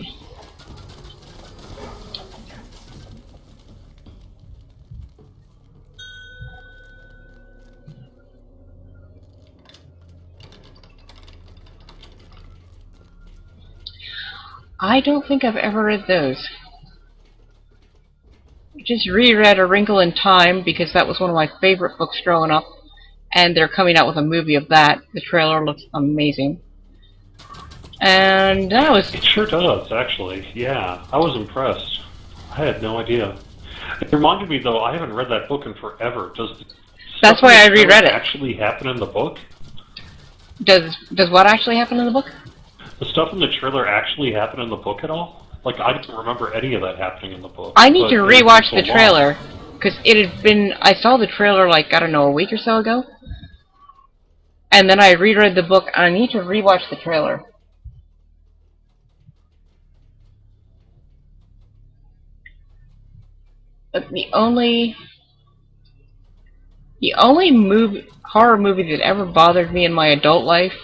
I don't think I've ever read those. Just reread A Wrinkle in Time because that was one of my favorite books growing up, and they're coming out with a movie of that. The trailer looks amazing. And that was... It sure does, actually. Yeah, I was impressed. I had no idea. It reminded me, though, I haven't read that book in forever. That's why I reread it. Actually happen in the book? Does what actually happen in the book? The stuff in the trailer actually happen in the book at all? Like, I don't remember any of that happening in the book. I need to rewatch the trailer, because it had been... I saw the trailer, like, I don't know, a week or so ago. And then I reread the book, and I need to rewatch the trailer. But the only horror movie that ever bothered me in my adult life,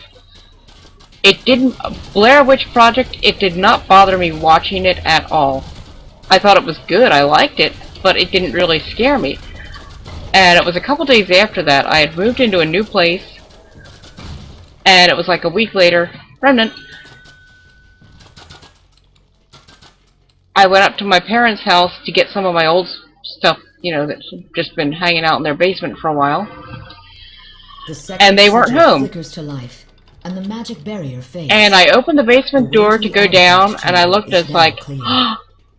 it didn't... Blair Witch Project, it did not bother me watching it at all. I thought it was good, I liked it, but it didn't really scare me. And it was a couple days after that, I had moved into a new place, and it was like a week later, Remnant. I went up to my parents' house to get some of my old stuff, you know, that's just been hanging out in their basement for a while. And they weren't home. Flickers to life, and the magic barrier fades. And I opened the basement door to go down, and I looked as like,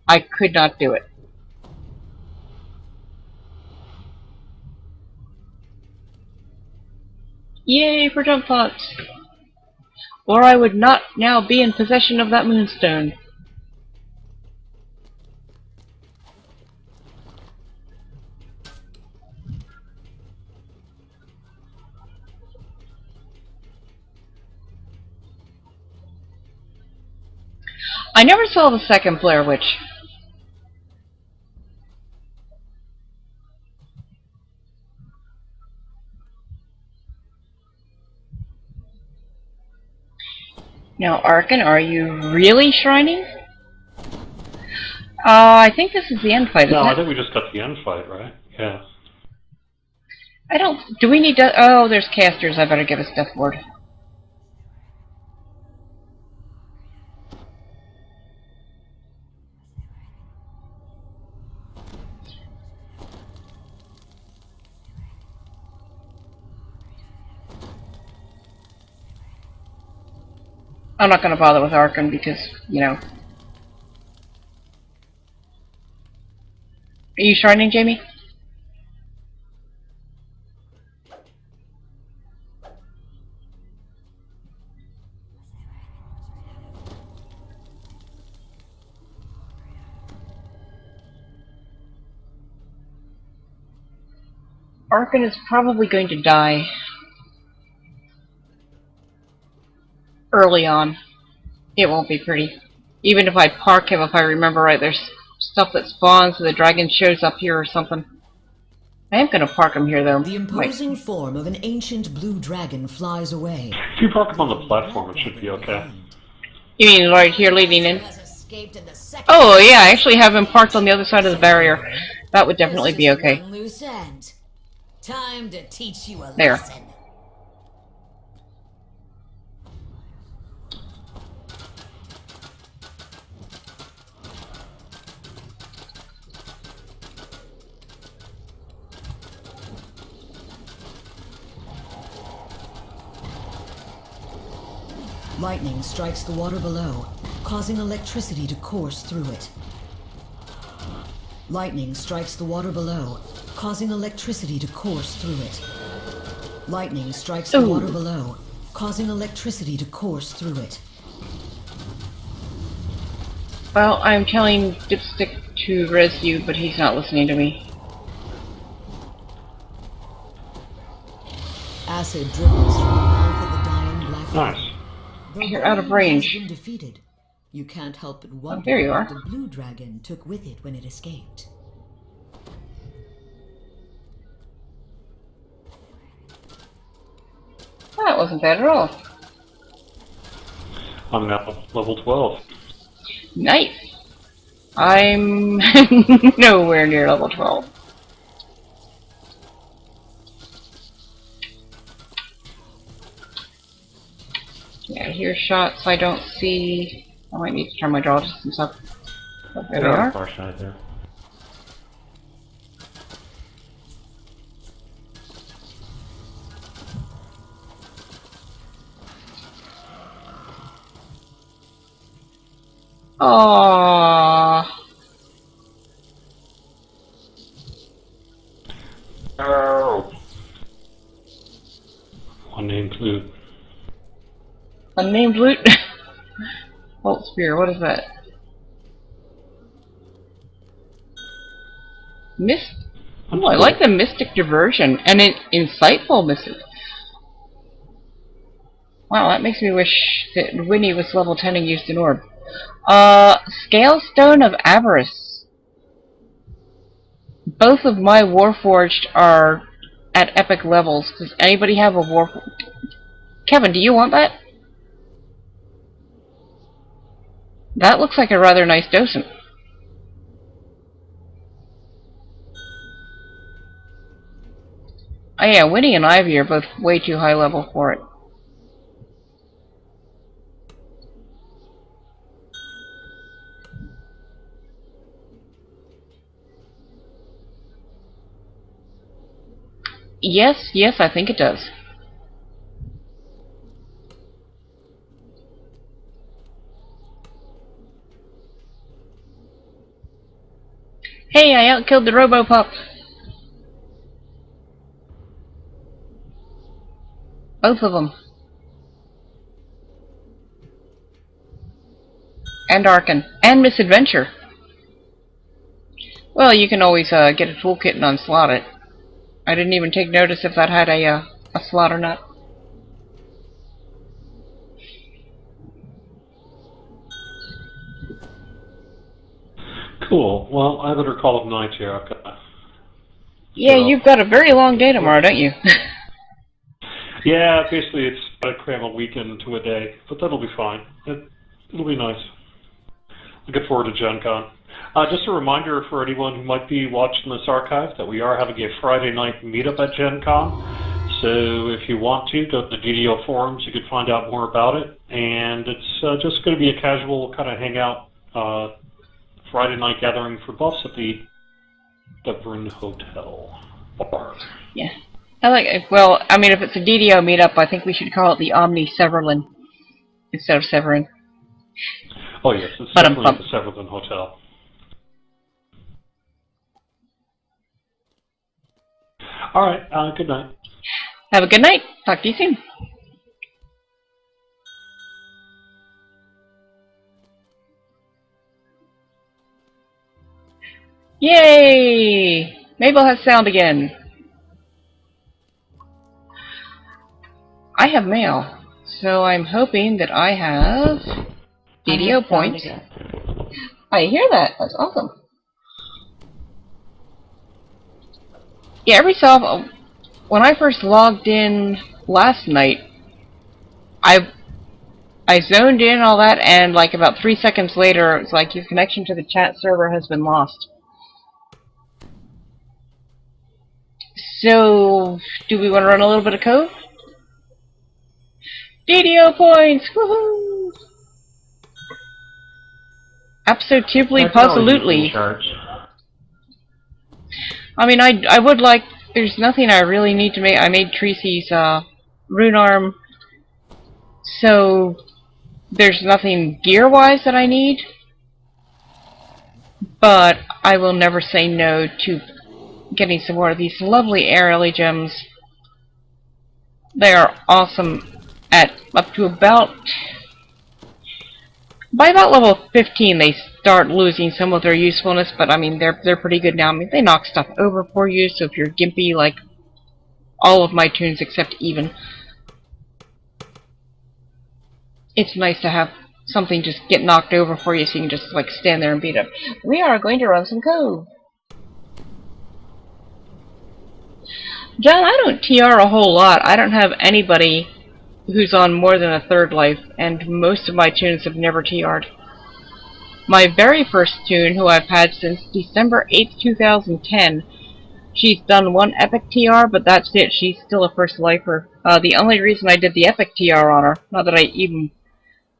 I could not do it. Yay for jump pots! Or I would not now be in possession of that moonstone. I never saw the second Blair Witch. Now, Arkin, are you really shrining? I think this is the end fight, No, isn't it? I think we just got the end fight, right? Yeah. I don't... Do we need to... Oh, there's casters. I better get a step board. I'm not going to bother with Arkin because, you know... Are you shrining, Jamie? Arkin is probably going to die early on. It won't be pretty. Even if I park him, if I remember right, there's stuff that spawns so the dragon shows up here or something. I am going to park him here, though. The imposing form of an ancient blue dragon flies away. If you park him on the platform, it should be okay. You mean right here leading in? Has escaped in the second Oh, yeah, I actually have him parked on the other side of the barrier. That would definitely be okay. one loose end. Time to teach you a There. lesson. Lightning strikes the water below, causing electricity to course through it. Lightning strikes the water below, causing electricity to course through it. Lightning strikes the water below, causing electricity to course through it. Well, I'm telling Dipstick to res you, but he's not listening to me. Acid dribbles from the mouth of the dying black Nice. You're out of range. Has been defeated. You can't help but wonder there you what are. the blue dragon took with it when it escaped. That wasn't bad at all. I'm now level 12. Nice. I'm nowhere near level 12. Yeah, I hear shots I don't see. I might need to turn my draw distance up. Oh, there they are. Far side there. Aww. Oh. Unnamed loot. Unnamed loot? Bolt spear, what is that? Oh, I like the mystic diversion and an insightful mystic. Wow, that makes me wish that Winnie was level 10 and used an orb. Scale Stone of Avarice. Both of my Warforged are at epic levels. Does anybody have a Warforged? Kevin, do you want that? That looks like a rather nice docent. Oh yeah, Winnie and Ivy are both way too high level for it. Yes, I think it does. Hey, I outkilled the Robopup! Both of them. And Arkin. And Misadventure. Well, you can always get a toolkit and unslot it. I didn't even take notice if that had a slot or not. Cool. Well, I better call it night here. I've got Yeah, you've got a very long day tomorrow, don't you? Yeah, basically it's got to cram a weekend into a day, but that'll be fine. It'll be nice. Looking forward to Gen Con. Just a reminder for anyone who might be watching this archive that we are having a Friday night meetup at Gen Con. So if you want to, go to the DDO forums, you can find out more about it. And it's just going to be a casual kind of hangout Friday night gathering for buffs at the Devon Hotel bar. Yeah. I like it. Well, I mean, if it's a DDO meetup, I think we should call it the Omni Severlin instead of Severin. Oh yes, it's But definitely at the Severlin Hotel. All right, good night. Have a good night. Talk to you soon. Yay! Mabel has sound again. I have mail, so I'm hoping that I have DDO points. I hear that. That's awesome. Yeah, every so often, when I first logged in last night, I zoned in all that, and like about 3 seconds later, it's like your connection to the chat server has been lost. So, do we want to run a little bit of code? DDO points! Woohoo! Absolutely, positively. I mean, I would like. There's nothing I really need to make. I made Tracy's rune arm, so there's nothing gear-wise that I need. But I will never say no to getting some more of these lovely aerially gems. They are awesome at up to about... By about level 15 they start losing some of their usefulness, but I mean they're pretty good now. I mean they knock stuff over for you, so if you're gimpy like all of my tunes except even, it's nice to have something just get knocked over for you so you can just like stand there and beat up. We are going to run some code. John, I don't TR a whole lot. I don't have anybody who's on more than a third life, and most of my tunes have never TR'd. My very first tune, who I've had since December 8th, 2010, she's done one epic TR, but that's it. She's still a first lifer. The only reason I did the epic TR on her, not that I mean,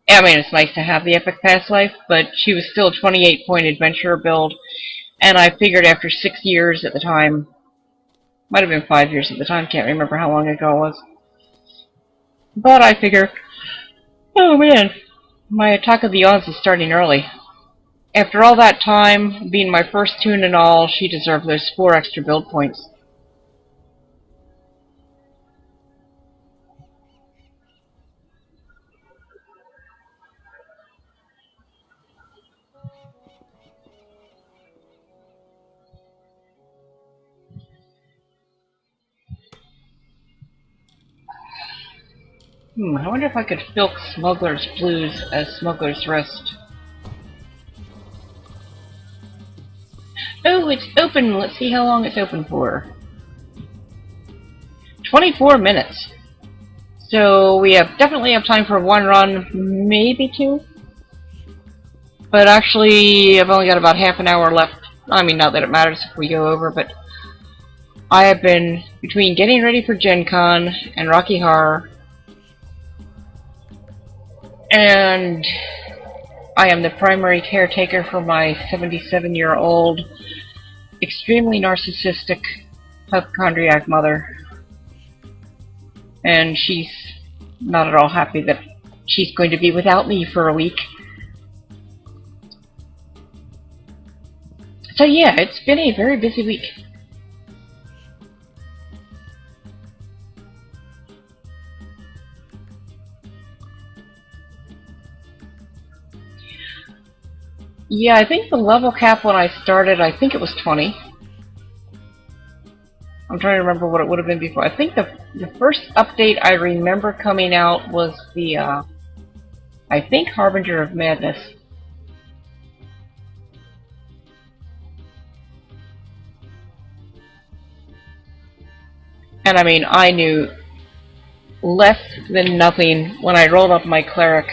it's nice to have the epic past life, but she was still a 28-point adventurer build, and I figured after 6 years at the time, might have been 5 years at the time, can't remember how long ago it was. But I figure, oh man, my Attack of the Odds is starting early. After all that time, being my first tune and all, she deserved those 4 extra build points. I wonder if I could filk Smuggler's Blues as Smuggler's Rest. Oh, it's open! Let's see how long it's open for. 24 minutes. So we definitely have time for 1 run, maybe 2. But actually, I've only got about half an hour left. I mean, not that it matters if we go over, but I have been, between getting ready for Gen Con and Rocky Horror, and I am the primary caretaker for my 77-year-old, extremely narcissistic, hypochondriac mother. And she's not at all happy that she's going to be without me for a week. So yeah, it's been a very busy week. Yeah, I think the level cap when I started, I think it was 20. I'm trying to remember what it would have been before. I think the first update I remember coming out was the, I think Harbinger of Madness. And I mean, I knew less than nothing when I rolled up my cleric.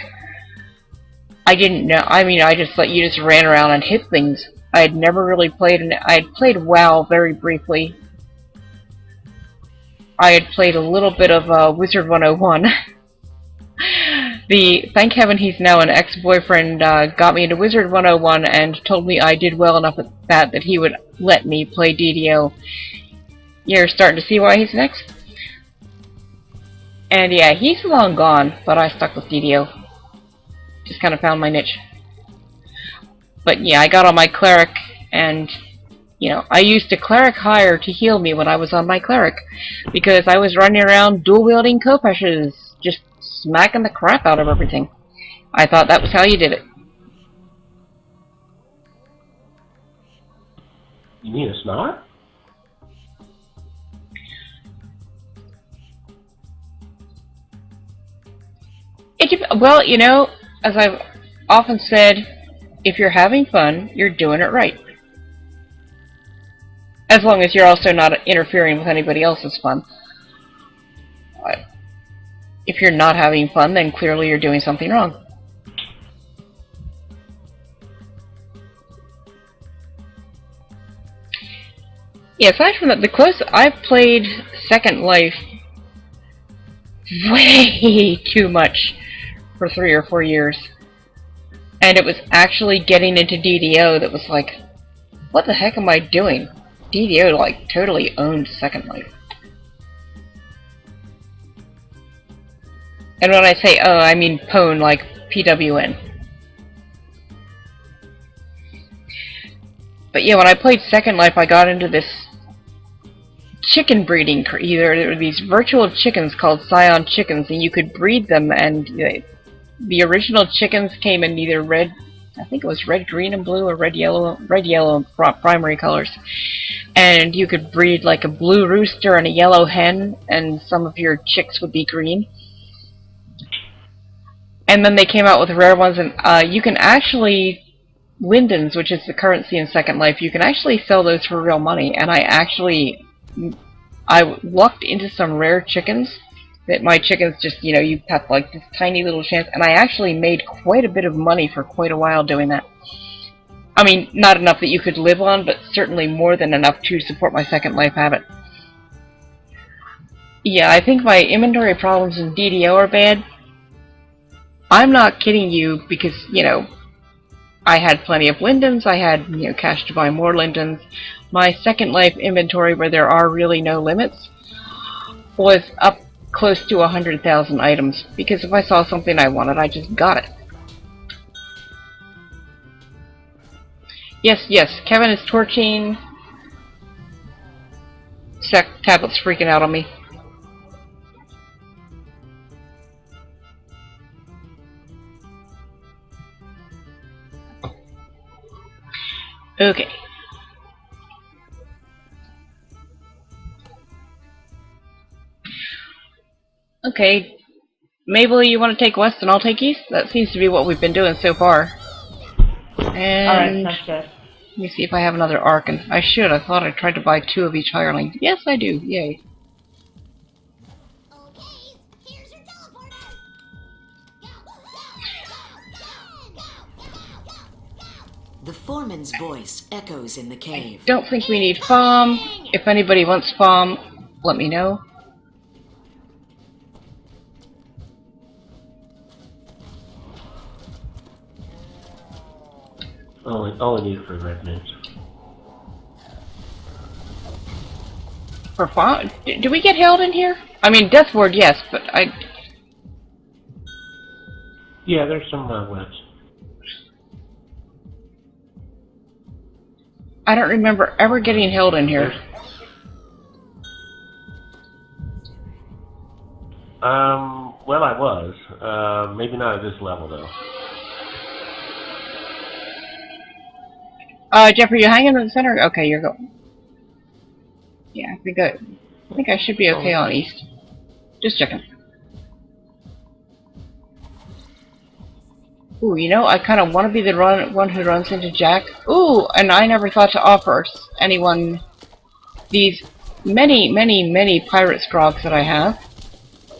I didn't know. I mean, I just thought you just ran around and hit things. I had never really played, I had played WoW very briefly. I had played a little bit of Wizard 101. Thank heaven he's now an ex-boyfriend got me into Wizard 101 and told me I did well enough at that he would let me play DDO. You're starting to see why he's next? And yeah, he's long gone, but I stuck with DDO. Just kind of found my niche. But yeah, I got on my cleric, and you know, I used a cleric hire to heal me when I was on my cleric, because I was running around dual-wielding Kopeshes, just smacking the crap out of everything. I thought that was how you did it. You mean it's not? Well, you know, as I've often said, if you're having fun, you're doing it right. As long as you're also not interfering with anybody else's fun. If you're not having fun, then clearly you're doing something wrong. Yeah, aside from that, the closest I've played Second Life way too much for 3 or 4 years. And it was actually getting into DDO that was like, what the heck am I doing? DDO, like, totally owned Second Life. And when I say oh, I mean pwn, like PWN. But yeah, when I played Second Life, I got into this chicken breeding. There were these virtual chickens called Scion chickens, and you could breed them, and the original chickens came in either red, I think it was red, green, and blue, or red, yellow, primary colors. And you could breed like a blue rooster and a yellow hen, and some of your chicks would be green. And then they came out with rare ones, and you can actually, lindens, which is the currency in Second Life, you can actually sell those for real money. And I lucked into some rare chickens that my chickens just, you have like this tiny little chance, and I actually made quite a bit of money for quite a while doing that. I mean, not enough that you could live on, but certainly more than enough to support my Second Life habit. Yeah, I think my inventory problems in DDO are bad. I'm not kidding you, because, I had plenty of lindens, I had, cash to buy more lindens. My Second Life inventory, where there are really no limits, was up close to 100,000 items, because if I saw something I wanted, I just got it. Yes, Kevin is torching. Tablet's freaking out on me. Okay. Okay. Mabel, you want to take west and I'll take east? That seems to be what we've been doing so far. And Alright, that's good. let me see if I have another arc, and I should. I thought I tried to buy 2 of each hireling. Yes, I do. Yay. Okay, here's your teleporter. The foreman's voice echoes in the cave. Don't think we need FOM. If anybody wants FOM, let me know. All I need for red mints. For FOM? Do we get held in here? I mean, Death Ward, yes, but Yeah, there's some webs. I don't remember ever getting held in here. Well, I was. Maybe not at this level, though. Jeffrey, you hanging in the center? Okay, you're going. Yeah, I think I should be okay on east. Just checking. Ooh, I kind of want to be the one who runs into Jack. Ooh, and I never thought to offer anyone these many pirate scrogs that I have.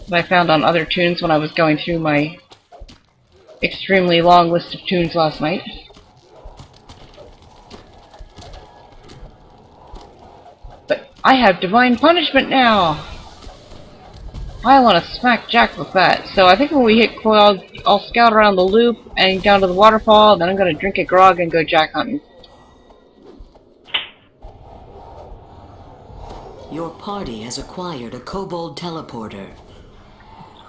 That I found on other tunes when I was going through my extremely long list of tunes last night. But I have Divine Punishment now! I want to smack Jack with that. So I think when we hit Coil, I'll scout around the loop and down to the waterfall, then I'm going to drink a grog and go Jack hunting. Your party has acquired a kobold teleporter.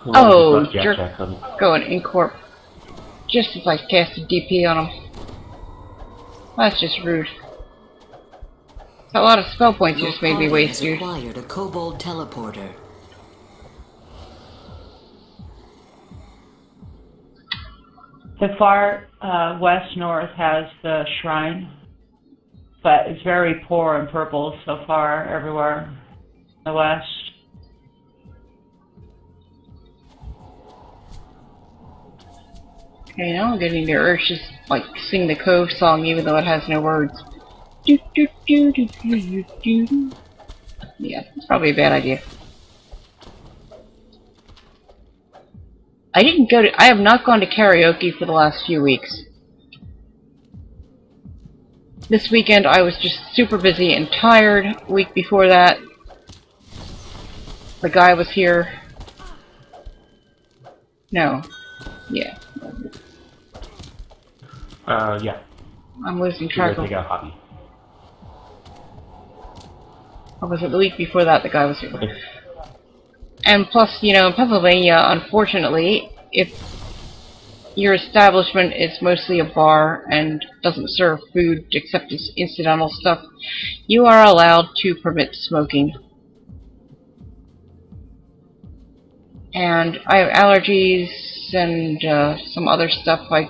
Oh, jerk. Go and incorp. Just as I cast a DP on him. That's just rude. A lot of spell points you just made me waste, dude. Acquired a kobold teleporter. The far west north has the shrine, but it's very poor in purple so far everywhere in the west. Okay, now I'm getting the urge to like sing the Cove song even though it has no words. Do, do, do, do, do, do, do. Yeah, it's probably a bad idea. I have not gone to karaoke for the last few weeks. This weekend I was just super busy and tired. Week before that, the guy was here. No. Yeah. Yeah. I'm losing You track guys of... take out hobby. Or was it the week before that the guy was here? Okay. And plus, you know, in Pennsylvania, unfortunately, if your establishment is mostly a bar and doesn't serve food except as incidental stuff, you are allowed to permit smoking. And I have allergies and some other stuff. I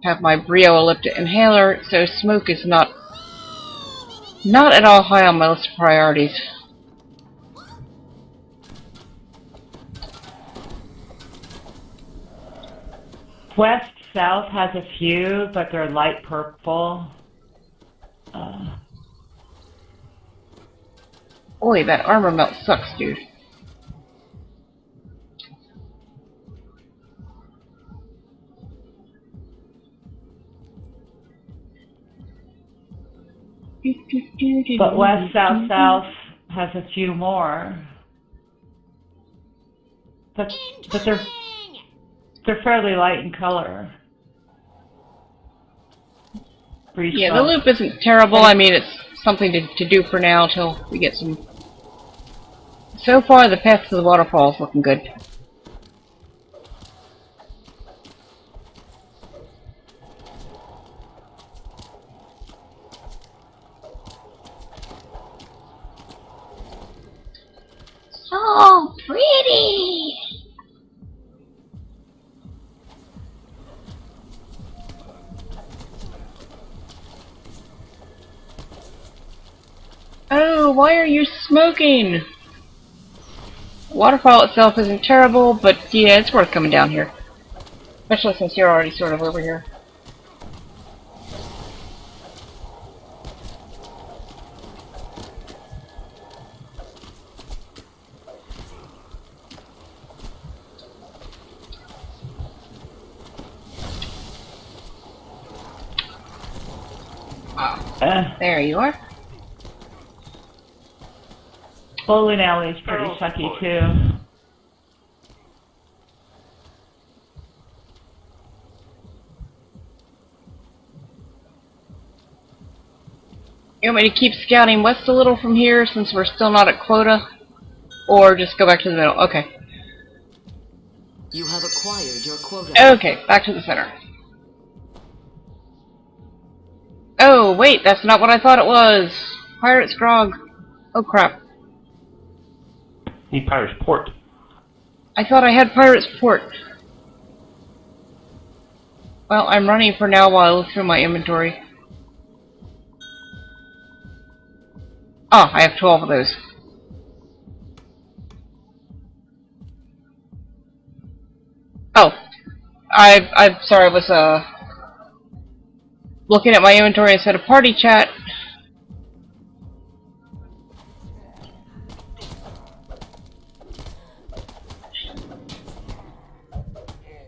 have my Brio Ellipta inhaler, so smoke is not at all high on my list of priorities. West South has a few, but they're light purple. Boy, that armor melt sucks, dude. But West South South has a few more. But they're fairly light in color. Yeah, the loop isn't terrible. I mean, it's something to do for now till we get some... So far, the path to the waterfall is looking good. So pretty! Oh, why are you smoking? Waterfall itself isn't terrible, but yeah, it's worth coming down here. Especially since you're already sort of over here. There you are. Bowling alley is pretty sucky too. You want me to keep scouting west a little from here since we're still not at quota? Or just go back to the middle? Okay. You have acquired your quota. Okay, back to the center. Oh, wait, that's not what I thought it was. Pirate's Grog. Oh, crap. Need Pirate's Port. I thought I had Pirate's Port. Well, I'm running for now while I look through my inventory. Ah, I have 12 of those. Oh. I'm sorry, I was, looking at my inventory instead of party chat.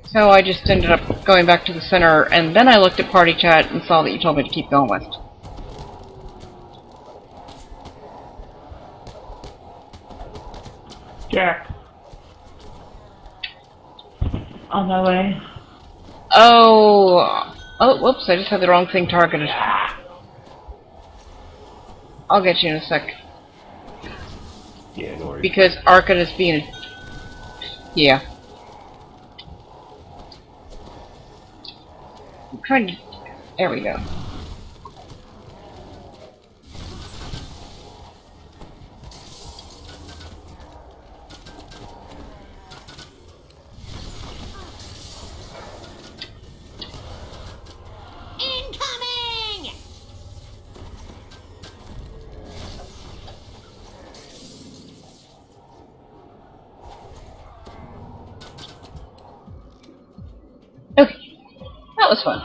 So I just ended up going back to the center, and then I looked at party chat and saw that you told me to keep going west. Jack. On my way. Oh, whoops, I just had the wrong thing targeted. I'll get you in a sec. Yeah, no worries. Because Arcade is being a... Yeah. I'm trying to... There we go. Incoming! Okay. That was fun.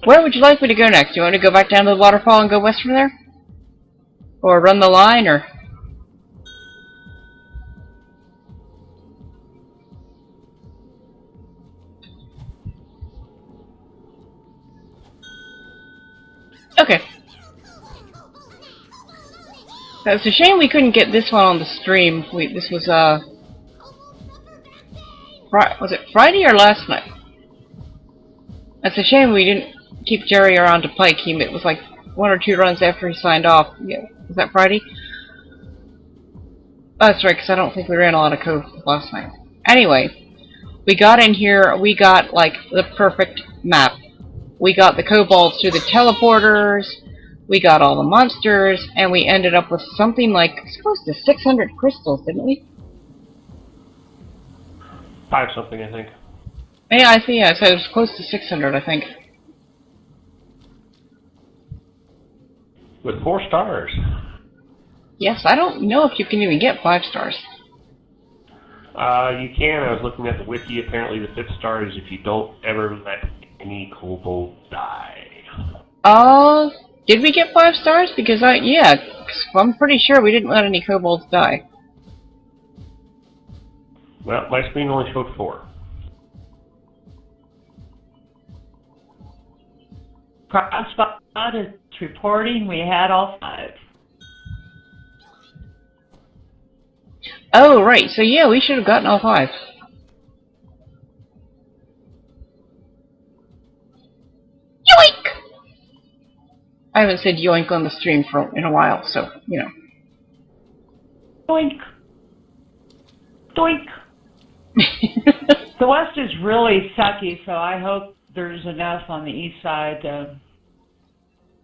Where would you like me to go next? You want me to go back down to the waterfall and go west from there? Or run the line, or... Okay. It's a shame we couldn't get this one on the stream. This was, was it Friday or last night? It's a shame we didn't keep Jerry around to pike him. It was like 1 or 2 runs after he signed off. Yeah, was that Friday? Oh, that's right, because I don't think we ran a lot of code last night. Anyway, we got in here, we got, like, the perfect map. We got the kobolds through the teleporters, we got all the monsters, and we ended up with something like close to 600 crystals, didn't we? 5 something, I think. Yeah, I see, yeah, so it was close to 600, I think. With 4 stars. Yes, I don't know if you can even get 5 stars. You can. I was looking at the wiki. Apparently the 5th star is if you don't ever let any kobold die. Did we get 5 stars? Because yeah, 'cause I'm pretty sure we didn't let any kobolds die. Well, my screen only showed 4. Crossbot is reporting we had all 5. Oh, right. So yeah, we should have gotten all 5. Yoink! I haven't said yoink on the stream in a while, so, you know. Doink. Doink. The west is really sucky, so I hope there's enough on the east side.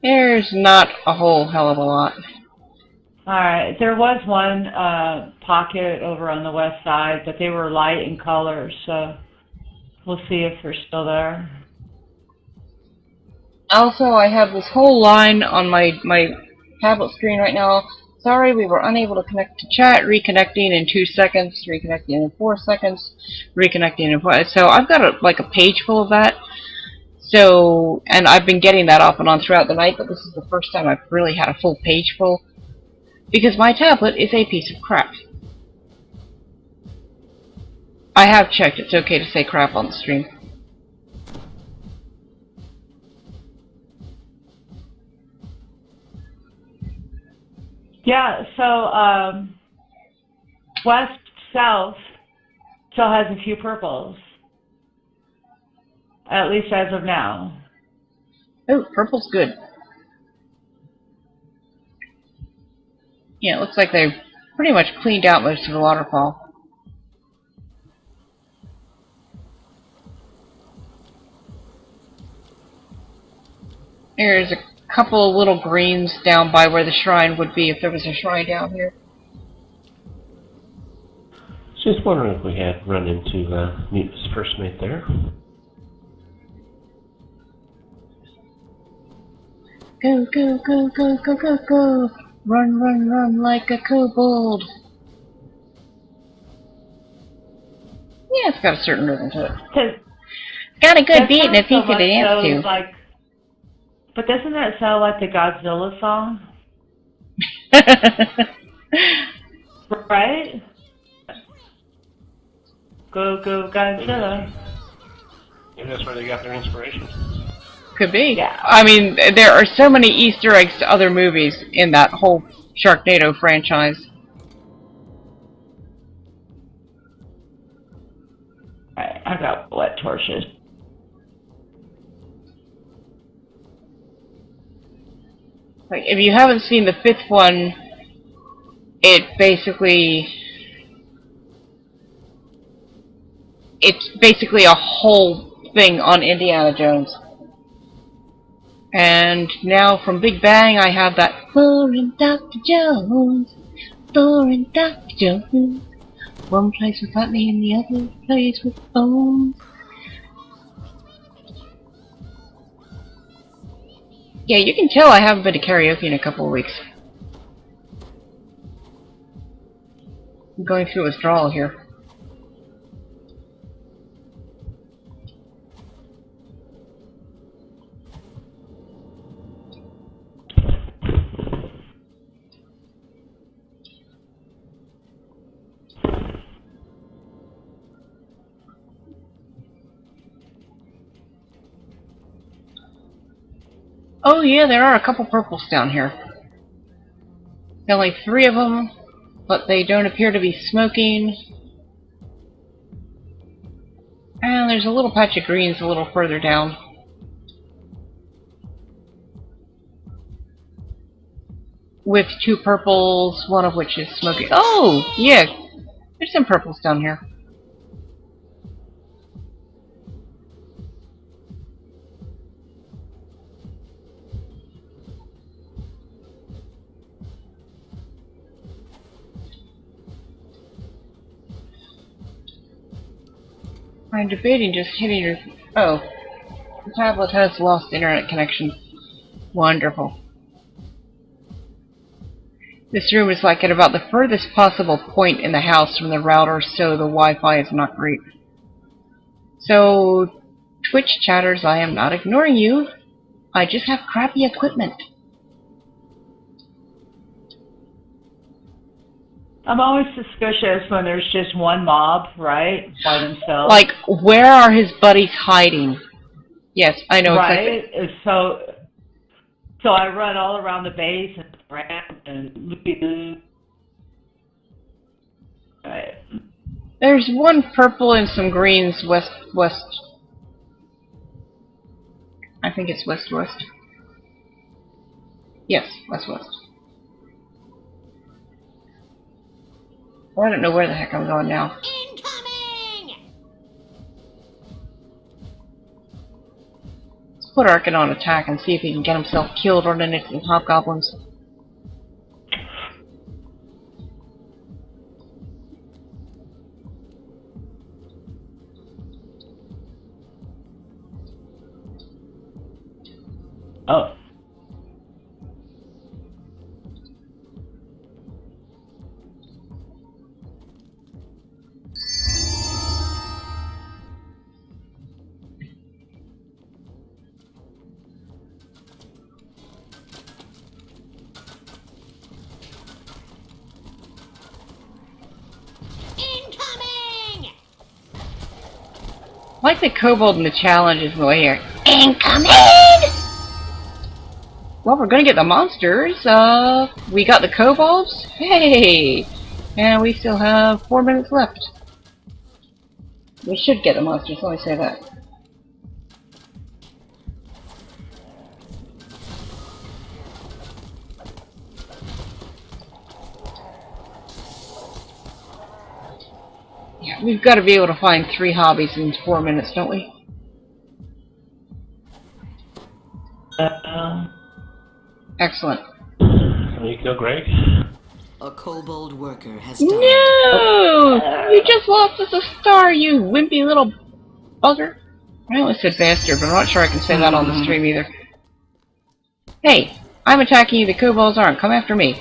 There's not a whole hell of a lot. Alright, there was one pocket over on the west side, but they were light in color, so we'll see if they're still there. Also, I have this whole line on my tablet screen right now. Sorry, we were unable to connect to chat. Reconnecting in 2 seconds. Reconnecting in 4 seconds. Reconnecting in 4. So I've got like a page full of that. So, and I've been getting that off and on throughout the night, but this is the first time I've really had a full page full. Because my tablet is a piece of crap. I have checked. It's okay to say crap on the stream. Yeah, so west south still has a few purples, at least as of now. Oh, purple's good. Yeah, it looks like they've pretty much cleaned out most of the waterfall. There's a couple of little greens down by where the shrine would be if there was a shrine down here. Just wondering if we had run into Muta's first mate there. Go, go, go, go, go, go, go! Run, run, run like a kobold! Yeah, it's got a certain rhythm to it. It's got a good beat and it's easy to dance to. Like, but doesn't that sound like the Godzilla song? Right? Go, go, Godzilla. Maybe that's where they got their inspiration. Could be. Yeah. I mean, there are so many Easter eggs to other movies in that whole Sharknado franchise. Alright, I got wet torches. Like, if you haven't seen the 5th one, it's basically a whole thing on Indiana Jones. And now from Big Bang I have that Boring Dr. Jones, Boring Dr. Jones. One place without me and the other place with bones. Yeah, you can tell I haven't been to karaoke in a couple of weeks. I'm going through withdrawal here. Oh yeah, there are a couple purples down here. There are only 3 of them, but they don't appear to be smoking. And there's a little patch of greens a little further down. With 2 purples, one of which is smoking. Oh, yeah, there's some purples down here. I'm debating just hitting your... Oh, the tablet has lost internet connection. Wonderful. This room is like at about the furthest possible point in the house from the router, so the Wi-Fi is not great. So, Twitch chatters, I am not ignoring you. I just have crappy equipment. I'm always suspicious when there's just one mob, right, by themselves. Like, where are his buddies hiding? Yes, I know right? exactly. So I run all around the base and ramp and loopy-loop. Right. There's 1 purple and some greens west. I think it's west. Yes, west. Well, I don't know where the heck I'm going now. Incoming! Let's put Arkin on attack and see if he can get himself killed running into the hobgoblins. Oh. Like the kobold in the challenge is the way here. Incoming! Well, we're gonna get the monsters. We got the kobolds. Hey! And we still have 4 minutes left. We should get the monsters, let me say that. Yeah, we've got to be able to find 3 hobbies in 4 minutes, don't we? Excellent. There you go, Greg. A kobold worker has died. No! You just lost us a star, you wimpy little bugger. I almost said bastard, but I'm not sure I can say that on the stream either. Hey, I'm attacking you, the kobolds aren't. Come after me.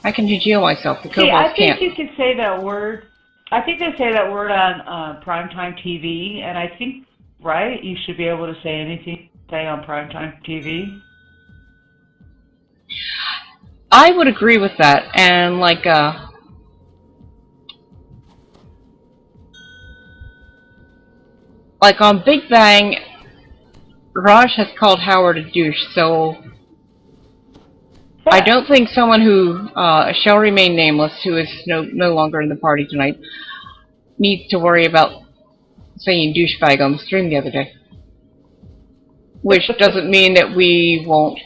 I can congeal myself, the kobolds can't. I think you could say that word. I think they say that word on primetime TV, and I think, right, you should be able to say anything on primetime TV. I would agree with that, and like on Big Bang, Raj has called Howard a douche, so I don't think someone who shall remain nameless, who is no longer in the party tonight, needs to worry about saying douchebag on the stream the other day. Which doesn't mean that we won't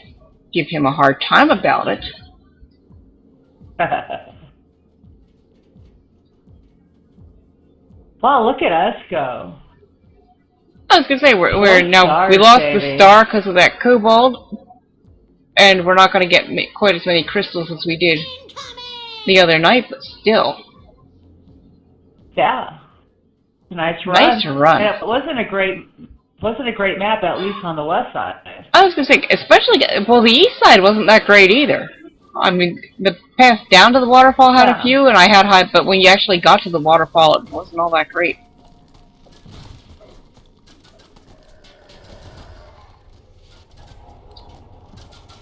give him a hard time about it. Well, look at us go. I was gonna say we're now we lost the star because of that kobold, and we're not gonna get quite as many crystals as we did the other night, but still. Yeah, nice run. Nice run. Yeah, it wasn't a great map, at least on the west side. I was gonna say, especially well, the east side wasn't that great either. I mean, the path down to the waterfall had a few, and I had high, but when you actually got to the waterfall, it wasn't all that great.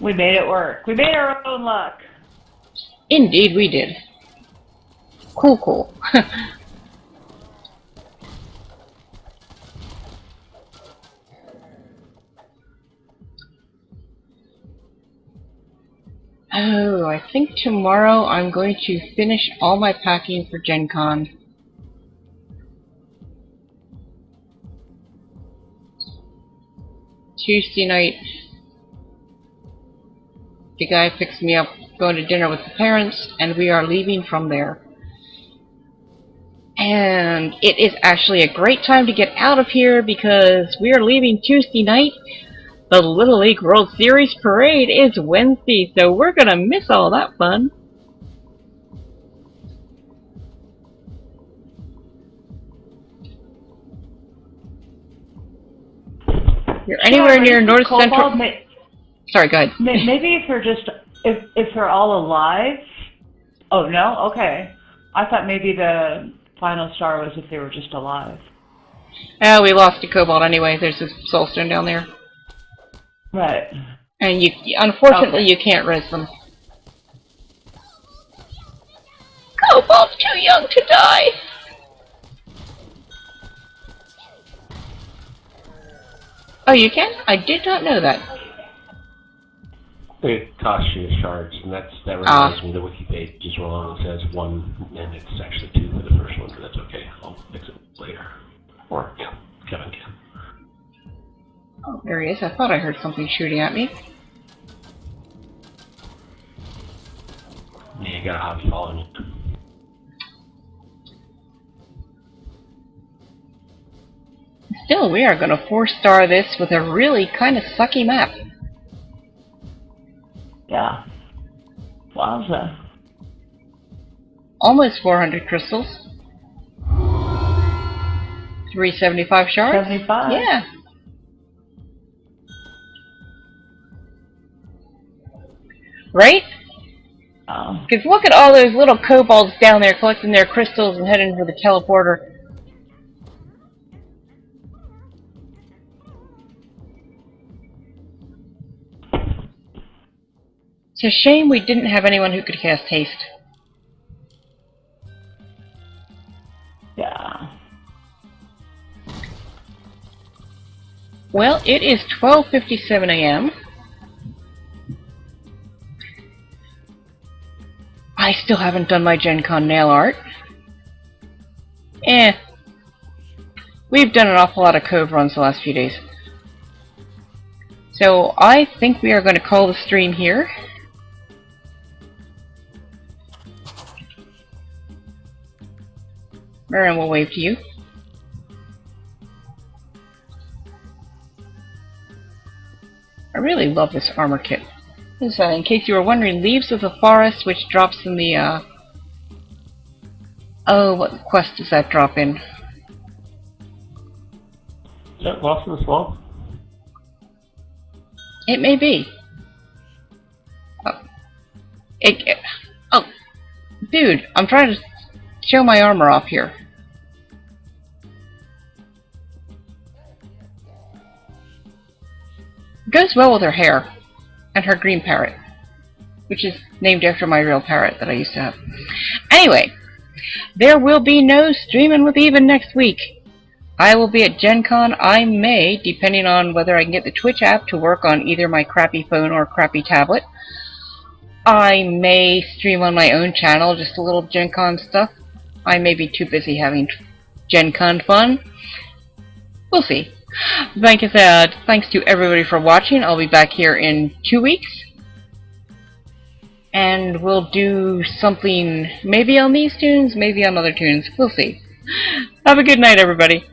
We made it work. We made our own luck. Indeed, we did. Cool. Oh, I think tomorrow I'm going to finish all my packing for Gen Con. Tuesday night, the guy picks me up, going to dinner with the parents, and we are leaving from there. And it is actually a great time to get out of here because we are leaving Tuesday night. The Little League World Series Parade is Wednesday, so we're gonna miss all that fun. You're anywhere near North Central. Sorry, go ahead. Maybe if they're just if they're all alive. Oh no, okay. I thought maybe the final star was if they were just alive. Oh, we lost a Cobalt anyway. There's a Soulstone down there. Right. And unfortunately, you can't res them. Cobalt's too young to die! Oh, you can? I did not know that. It costs you shards, and that reminds me the wiki page is wrong. It says 1, and it's actually 2 for the first one, but that's okay. I'll fix it later. Or, yeah, Kevin can. Oh, there he is. I thought I heard something shooting at me. Yeah, you got a hobby following you. Still, we are going to 4-star this with a really kind of sucky map. Yeah. Wowza. Almost 400 crystals. 375 shards? 75? Yeah. Right? Because look at all those little kobolds down there collecting their crystals and heading for the teleporter. It's a shame we didn't have anyone who could cast haste. Yeah. Well, it is 12:57 a.m. I still haven't done my Gen Con nail art. We've done an awful lot of Cove runs the last few days. So I think we are going to call the stream here. Marion will wave to you. I really love this armor kit. This, in case you were wondering, Leaves of the Forest, which drops in the, oh, what quest does that drop in? Is that Lost in the Swamp? It may be. Oh, dude, I'm trying to show my armor off here. It goes well with her hair. And her green parrot. Which is named after my real parrot that I used to have. Anyway, there will be no Streamin' with Even next week. I will be at Gen Con. I may, depending on whether I can get the Twitch app to work on either my crappy phone or crappy tablet. I may stream on my own channel, just a little Gen Con stuff. I may be too busy having Gen Con fun. We'll see. Thanks to everybody for watching. I'll be back here in 2 weeks. And we'll do something maybe on these tunes, maybe on other tunes. We'll see. Have a good night, everybody.